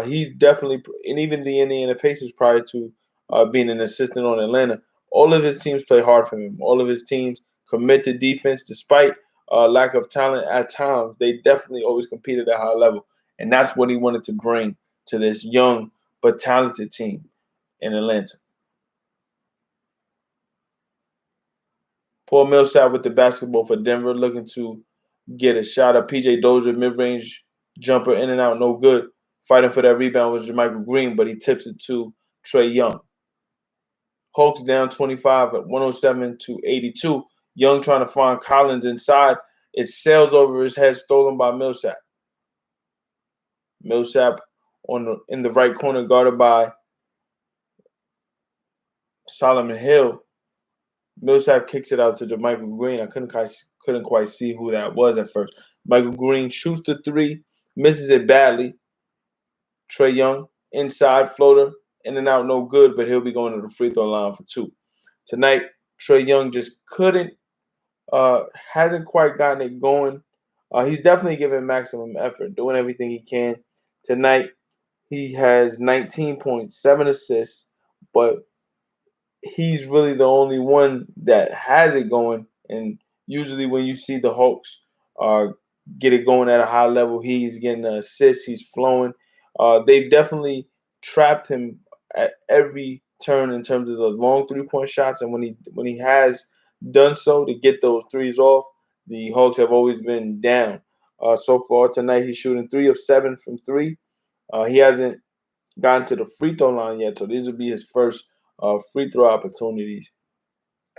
he's definitely, and even the Indiana Pacers prior to being an assistant on Atlanta, all of his teams play hard for him. All of his teams commit to defense despite lack of talent at times. They definitely always competed at a high level. And that's what he wanted to bring to this young but talented team in Atlanta. Paul Millsap with the basketball for Denver, looking to get a shot at PJ Dozier, mid-range jumper, in and out, no good. Fighting for that rebound was Jermichael Green, but he tips it to Trae Young. Hawks down 25 at 107-82. Young trying to find Collins inside. It sails over his head, stolen by Millsap. Millsap in the right corner, guarded by Solomon Hill. Millsap kicks it out to Jermichael Green. I couldn't quite see who that was at first. Michael Green shoots the three, misses it badly. Trae Young, inside floater, in and out, no good, but he'll be going to the free throw line for 2. Tonight, Trae Young just hasn't quite gotten it going. He's definitely giving maximum effort, doing everything he can. Tonight, he has 19 points, 7 assists, but he's really the only one that has it going. And usually, when you see the Hawks get it going at a high level, he's getting the assists, he's flowing. They've definitely trapped him at every turn in terms of the long 3-point shots, and when he has done so to get those threes off, the Hawks have always been down. So far tonight, he's shooting 3 of 7 from 3. He hasn't gotten to the free throw line yet, so these will be his first free throw opportunities.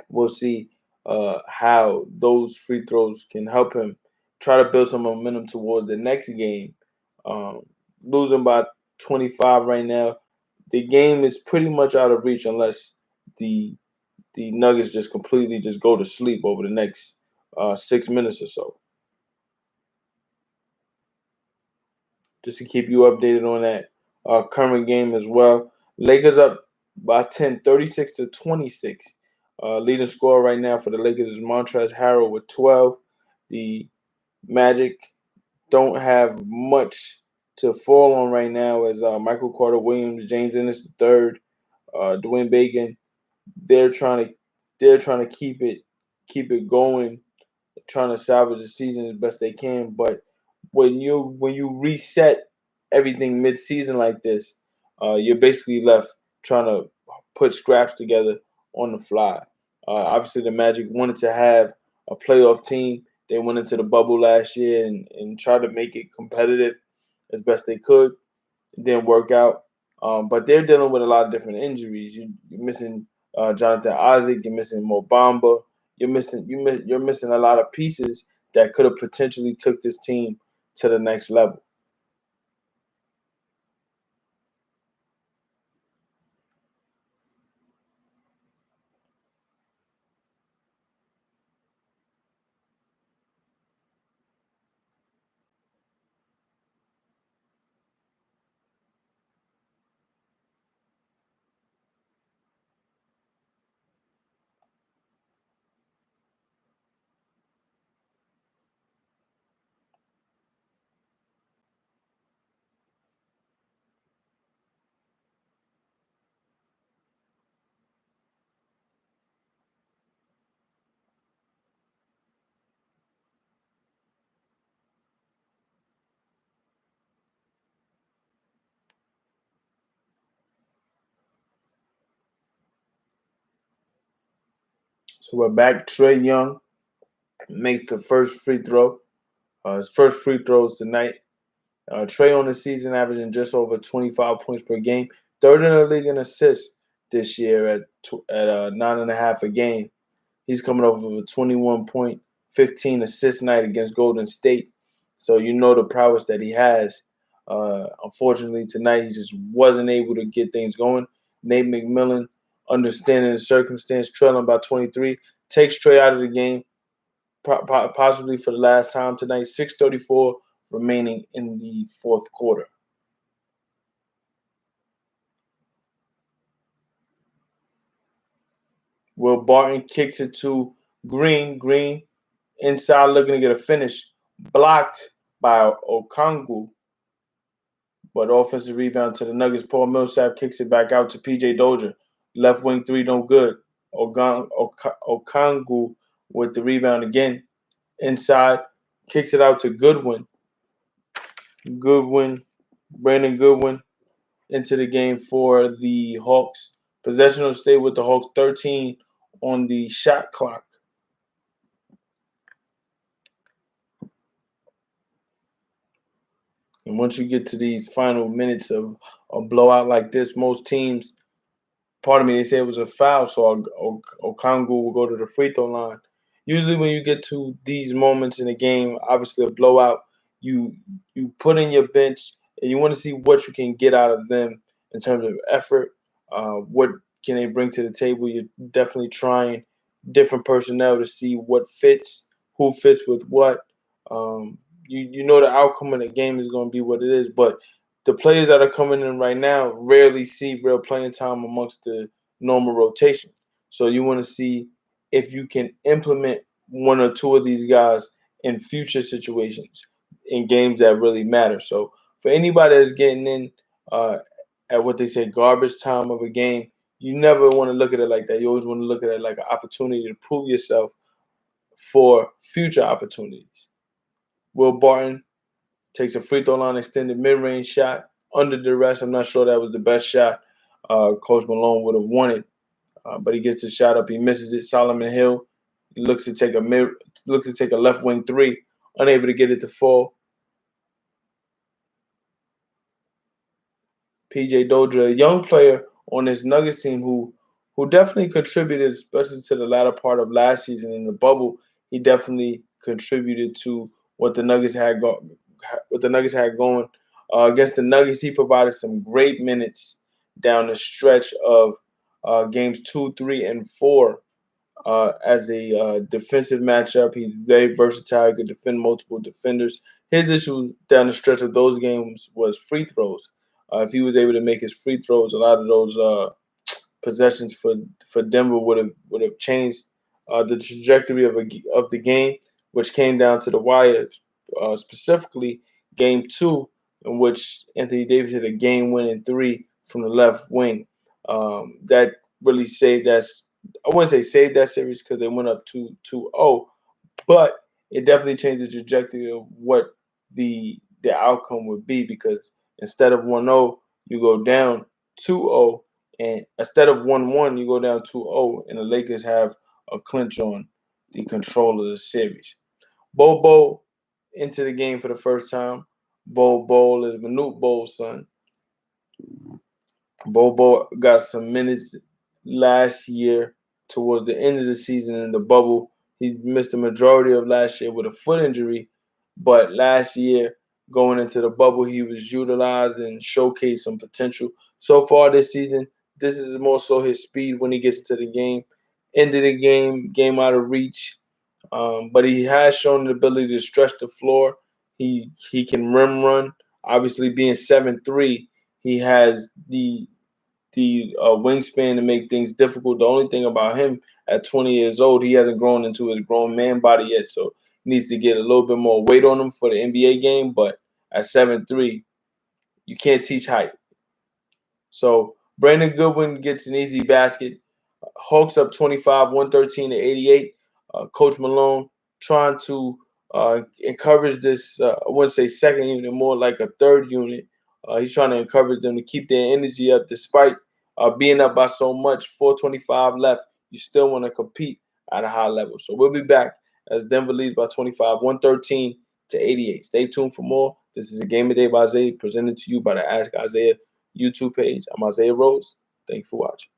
We'll see how those free throws can help him try to build some momentum toward the next game. Um, Losing by 25 right now, the game is pretty much out of reach unless the the Nuggets just completely just go to sleep over the next 6 minutes or so. Just to keep you updated on that current game as well. Lakers up by 10, 36-26. Leading scorer right now for the Lakers is Montrezl Harrell with 12. The Magic don't have much to fall on right now as Michael Carter Williams, James Ennis III, Dwayne Bacon, they're trying to keep it going, trying to salvage the season as best they can. But when you reset everything mid-season like this, you're basically left trying to put scraps together on the fly. Obviously, the Magic wanted to have a playoff team. They went into the bubble last year and tried to make it competitive. as best they could. It didn't work out. But they're dealing with a lot of different injuries. You're missing Jonathan Isaac. You're missing Mo Bamba. You're missing a lot of pieces that could have potentially took this team to the next level. So we're back. Trey Young makes the first free throw. His first free throws tonight. Trey on the season averaging just over 25 points per game, third in the league in assists this year at 9.5 a game. He's coming off of a 21 point, 15 assist night against Golden State. So you know the prowess that he has. Unfortunately, tonight he just wasn't able to get things going. Nate McMillan, understanding the circumstance, trailing by 23, takes Trey out of the game, possibly for the last time tonight. 6:34 remaining in the fourth quarter. Will Barton kicks it to Green. Green inside looking to get a finish. Blocked by Okongu. But offensive rebound to the Nuggets. Paul Millsap kicks it back out to PJ Dozier. Left wing three, no good. Okongu with the rebound again. Inside, kicks it out to Goodwin. Goodwin, Brandon Goodwin into the game for the Hawks. Possession will stay with the Hawks. 13 on the shot clock. And once you get to these final minutes of a blowout like this, most teams, pardon me, they say it was a foul, so Okongu will go to the free throw line. Usually, when you get to these moments in a game, obviously a blowout, you you put in your bench and you want to see what you can get out of them in terms of effort. What can they bring to the table? You're definitely trying different personnel to see what fits, who fits with what. Um, you know the outcome of the game is going to be what it is, but the players that are coming in right now rarely see real playing time amongst the normal rotation. So you want to see if you can implement one or two of these guys in future situations in games that really matter. So for anybody that's getting in uh, at what they say garbage time of a game, you never want to look at it like that. You always want to look at it like an opportunity to prove yourself for future opportunities. Will Barton takes a free throw line extended mid range shot under duress. I'm not sure that was the best shot Coach Malone would have wanted, but he gets the shot up. He misses it. Solomon Hill looks to take a left wing three, unable to get it to fall. PJ Dozier, a young player on this Nuggets team who definitely contributed, especially to the latter part of last season in the bubble. He definitely contributed to what the Nuggets had going against the Nuggets. He provided some great minutes down the stretch of games 2, 3, and 4 as a defensive matchup. He's very versatile. He could defend multiple defenders. His issue down the stretch of those games was free throws. If he was able to make his free throws, a lot of those possessions for Denver would have changed the trajectory of the game, which came down to the wire, specifically game two, in which Anthony Davis hit a game-winning three from the left wing. That really saved that. I wouldn't say saved that series because they went up 2-0, but it definitely changed the trajectory of what the outcome would be because instead of 1-0, you go down 2-0, and instead of 1-1, you go down 2-0, and the Lakers have a clinch on the control of the series. Bobo into the game for the first time. Bol Bol is Manute Bol's son. Bobo got some minutes last year towards the end of the season in the bubble. He missed the majority of last year with a foot injury, but last year going into the bubble, he was utilized and showcased some potential. So far this season, this is more so his speed when he gets into the game. Ended the game out of reach, but he has shown the ability to stretch the floor. He can rim run. Obviously, being 7'3", he has the wingspan to make things difficult. The only thing about him at 20 years old, he hasn't grown into his grown man body yet, so he needs to get a little bit more weight on him for the NBA game. But at 7'3", you can't teach height. So Brandon Goodwin gets an easy basket. Hawks up 25, 113 to 88. Coach Malone trying to encourage this, I wouldn't say second unit, more like a third unit. He's trying to encourage them to keep their energy up despite being up by so much. 4:25 left. You still want to compete at a high level. So we'll be back as Denver leads by 25, 113 to 88. Stay tuned for more. This is a Game of Day by Isaiah presented to you by the Ask Isaiah YouTube page. I'm Isaiah Rose. Thank you for watching.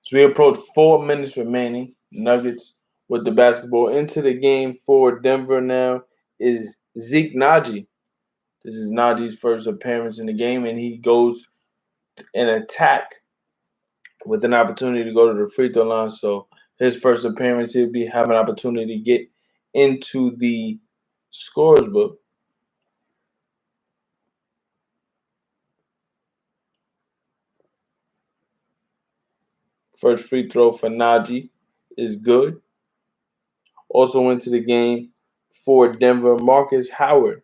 So we approach 4 minutes remaining. Nuggets with the basketball into the game for Denver now is Zeke Naji. This is Naji's first appearance in the game, and he goes in attack with an opportunity to go to the free throw line. So his first appearance, he'll be having an opportunity to get into the scores book. First free throw for Naji is good. Also into the game for Denver, Marcus Howard.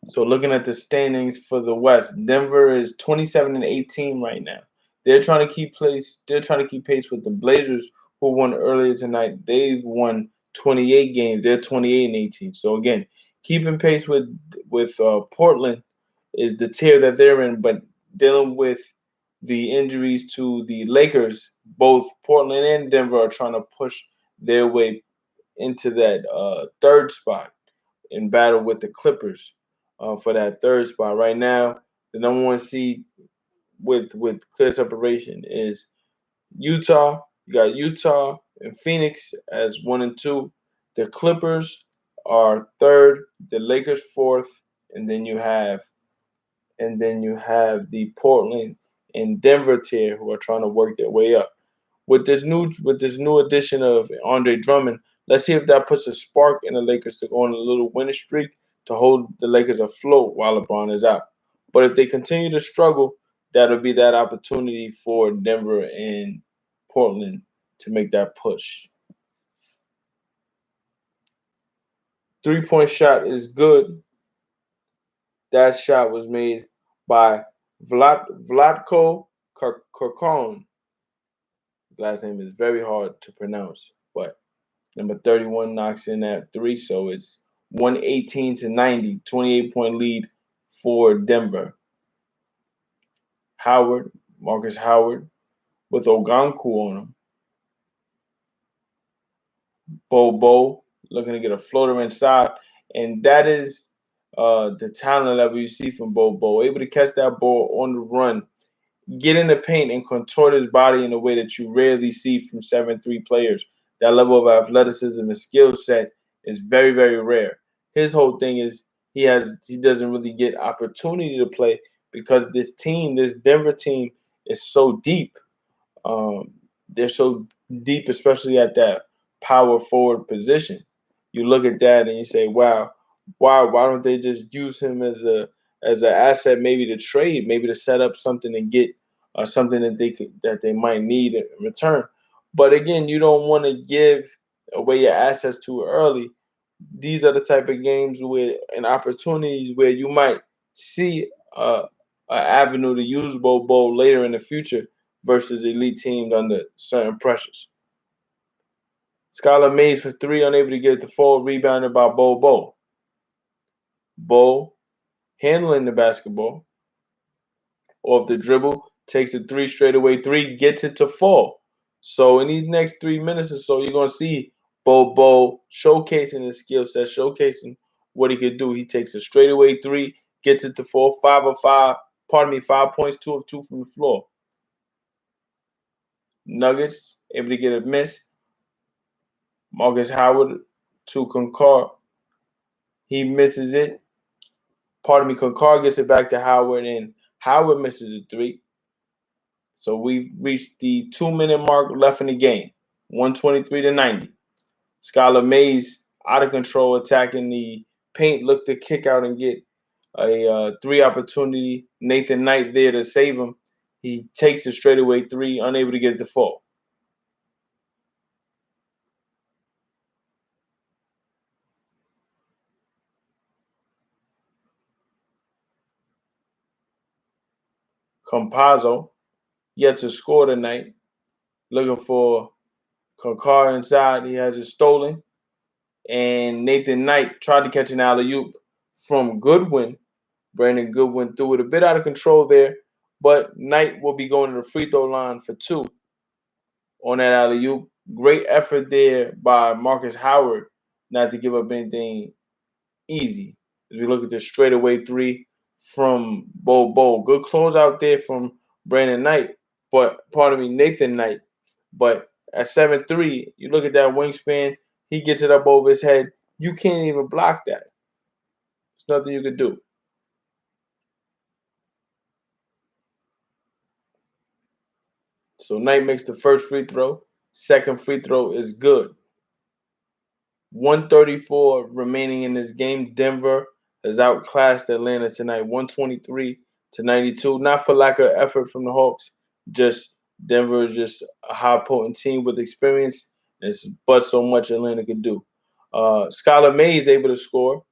So looking at the standings for the West, Denver is 27 and 18 right now. They're trying to keep pace. They're trying to keep pace with the Blazers, who won earlier tonight. They've won 28 games. They're 28 and 18. So again, keeping pace with Portland is the tier that they're in, but dealing with the injuries to the Lakers, both Portland and Denver are trying to push their way into that third spot in battle with the Clippers for that third spot. Right now, the number one seed with clear separation is Utah. You got Utah and Phoenix as 1 and 2. The Clippers are third. The Lakers fourth, and then you have the Portland and Denver tier who are trying to work their way up with this new addition of Andre Drummond. Let's see if that puts a spark in the Lakers to go on a little winning streak to hold the Lakers afloat while LeBron is out. But if they continue to struggle, that'll be that opportunity for Denver and Portland to make that push. 3-point shot is good. That shot was made by Vlatko Kirkon. Last name is very hard to pronounce, but number 31 knocks in at three, so it's 118 to 90, 28-point lead for Denver. Howard, Marcus Howard, with Oganku on him. Bo looking to get a floater inside, and that is the talent level you see from Bo. Able to catch that ball on the run, get in the paint, and contort his body in a way that you rarely see from 7'3" players. That level of athleticism and skill set is very, very rare. his whole thing is he doesn't really get opportunity to play because this Denver team, is so deep. Um, they're so deep, especially at that power forward position. You look at that and you say, "Wow, why don't they just use him as an asset, maybe to trade, maybe to set up something and get something that they might need in return?" But again, you don't want to give away your assets too early. These are the type of games where and opportunities where you might see an avenue to use Bobo later in the future versus elite teams under certain pressures. Skylar Mays for three, unable to get it to fall, rebounded by Bobo. Bo handling the basketball off the dribble, takes a three straightaway three, gets it to fall. So in these next 3 minutes or so, you're gonna see Bobo showcasing his skill set, showcasing what he could do. He takes a straightaway three, gets it to fall, 5 of 5. Pardon me, 5 points, 2 of 2 from the floor. Nuggets able to get a miss. Marcus Howard to Concard. He misses it. Pardon me, Concard gets it back to Howard, and Howard misses a three. So we've reached the 2 minute mark left in the game. 123 to 90. Skylar Mays out of control, attacking the paint, looked to kick out and get a three opportunity. Nathan Knight there to save him. He takes a straightaway three, unable to get it to fall. Compazzo yet to score tonight. Looking for Kakar inside. He has it stolen. And Nathan Knight tried to catch an alley oop from Goodwin. Brandon Goodwin threw it a bit out of control there, but Knight will be going to the free throw line for two on that alley oop. Great effort there by Marcus Howard not to give up anything easy. As we look at the straightaway three from Bo. Good closeout there from Brandon Knight, but pardon me, Nathan Knight. But at 7'3", you look at that wingspan, he gets it up over his head. You can't even block that. There's nothing you can do. So Knight makes the first free throw. Second free throw is good. 134 remaining in this game. Denver has outclassed Atlanta tonight, 123 to 92. Not for lack of effort from the Hawks, just Denver is just a high potent team with experience. It's but so much Atlanta could do. Skylar May is able to score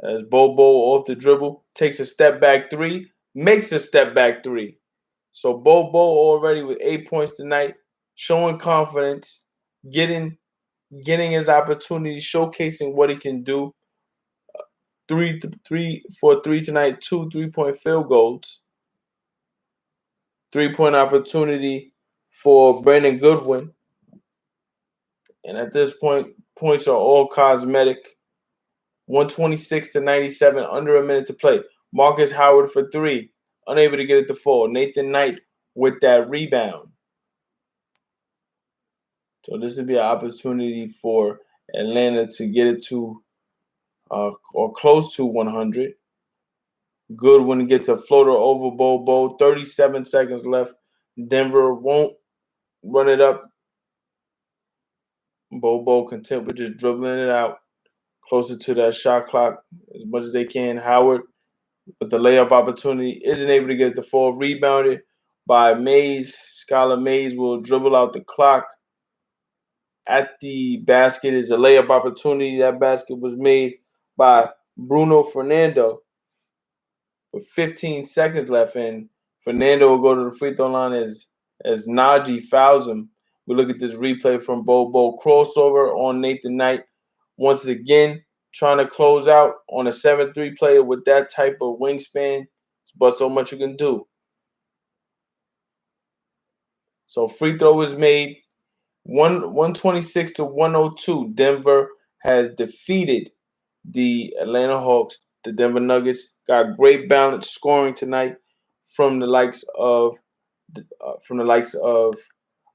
as Bobo off the dribble takes a step back three, makes a step back three. So Bobo already with 8 points tonight, showing confidence, getting his opportunity, showcasing what he can do. Three for three tonight, 2 3-point field goals. 3-point opportunity for Brandon Goodwin. And at this point, points are all cosmetic. 126 to 97, under a minute to play. Marcus Howard for three, unable to get it to fall. Nathan Knight with that rebound. So this would be an opportunity for Atlanta to get it to or close to 100. Goodwin gets a floater over Bobo. 37 seconds left. Denver won't run it up. Bobo content with just dribbling it out closer to that shot clock as much as they can. Howard with the layup opportunity isn't able to get the fall. Rebounded by Mays. Skylar Mays will dribble out the clock. At the basket is a layup opportunity. That basket was made by Bruno Fernando with 15 seconds left, and Fernando will go to the free throw line as Najee fouls him. We look at this replay from Bobo. Crossover on Nathan Knight. Once again, trying to close out on a 7-3 player with that type of wingspan. But so much you can do. So free throw is made. 126 to 102. Denver has defeated the Atlanta Hawks. The Denver Nuggets got great balanced scoring tonight from the likes of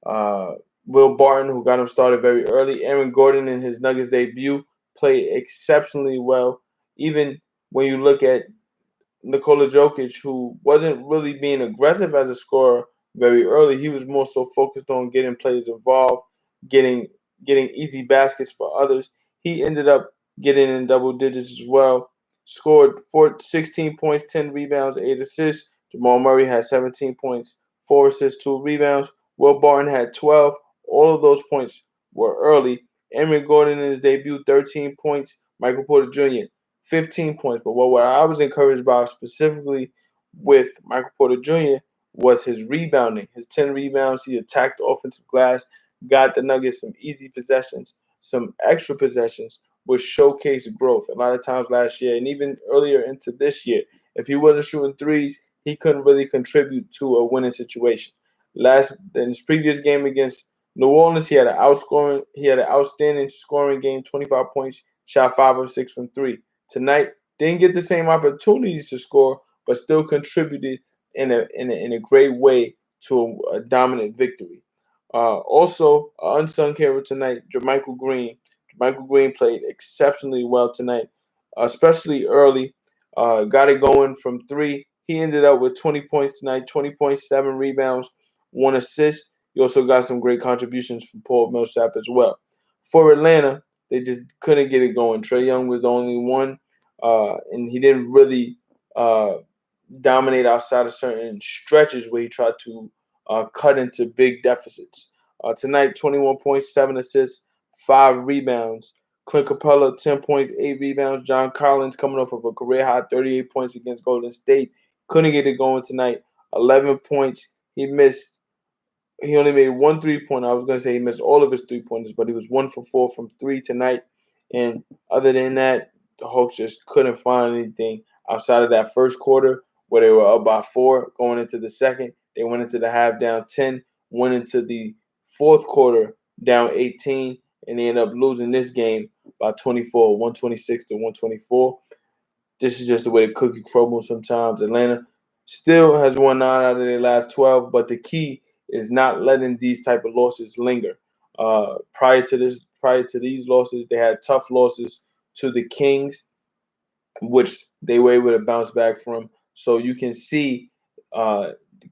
uh, Will Barton, who got him started very early. Aaron Gordon in his Nuggets debut played exceptionally well. Even when you look at Nikola Jokic, who wasn't really being aggressive as a scorer very early. He was more so focused on getting players involved, getting getting easy baskets for others. He ended up getting in double digits as well. Scored 16 points, 10 rebounds, 8 assists. Jamal Murray had 17 points, 4 assists, 2 rebounds. Will Barton had 12. All of those points were early. Aaron Gordon in his debut, 13 points. Michael Porter Jr., 15 points. But what I was encouraged by specifically with Michael Porter Jr. was his rebounding. His 10 rebounds, he attacked the offensive glass, got the Nuggets some easy possessions, some extra possessions, which showcased growth. A lot of times last year and even earlier into this year, if he wasn't shooting threes, he couldn't really contribute to a winning situation. Last in his previous game against New Orleans, he had an outstanding scoring game, 25 points, shot 5 of 6 from 3. Tonight, didn't get the same opportunities to score, but still contributed in a great way to a dominant victory. Also, unsung hero tonight, Jermichael Green. Jermichael Green played exceptionally well tonight, especially early. Got it going from three. He ended up with 20 points tonight, 20 points, 7 rebounds, 1 assist. He also got some great contributions from Paul Millsap as well. For Atlanta, they just couldn't get it going. Trae Young was the only one, and he didn't really uh, dominate outside of certain stretches where he tried to cut into big deficits. Tonight, 21 points, 7 assists, 5 rebounds. Clint Capella, 10 points, 8 rebounds. John Collins coming off of a career high 38 points against Golden State. Couldn't get it going tonight. 11 points. He only made one 3 pointer. I was going to say he missed all of his 3 pointers, but he was 1 for 4 from three tonight. And other than that, the Hawks just couldn't find anything outside of that first quarter where they were up by 4 going into the second. They went into the half down 10, went into the fourth quarter down 18, and they ended up losing this game by 24, 126 to 124. This is just the way the cookie crumbles sometimes. Atlanta still has won 9 out of their last 12, but the key is not letting these type of losses linger. Prior to these losses, they had tough losses to the Kings, which they were able to bounce back from. So you can see uh,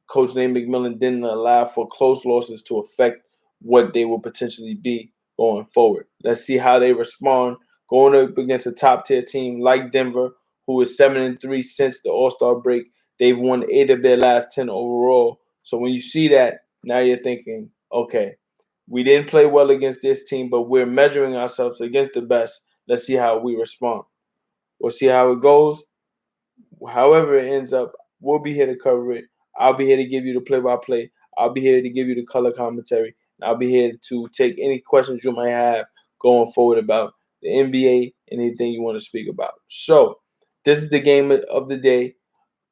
Coach Nate McMillan didn't allow for close losses to affect what they will potentially be going forward. Let's see how they respond going up against a top tier team like Denver, who is 7-3 since the All Star break. They've won 8 of their last 10 overall. So when you see that, now you're thinking, okay, we didn't play well against this team, but we're measuring ourselves against the best. Let's see how we respond. We'll see how it goes. However it ends up, we'll be here to cover it. I'll be here to give you the play-by-play. I'll be here to give you the color commentary. I'll be here to take any questions you might have going forward about the NBA, anything you want to speak about. So, this is the game of the day.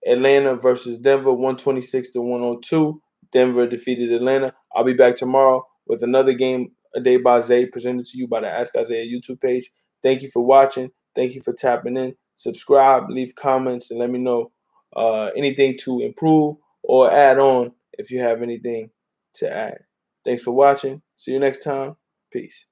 Atlanta versus Denver, 126 to 102. Denver defeated Atlanta. I'll be back tomorrow with another game a day by Zay presented to you by the Ask Isaiah YouTube page. Thank you for watching. Thank you for tapping in. Subscribe, leave comments, and let me know anything to improve or add on if you have anything to add. Thanks for watching. See you next time. Peace.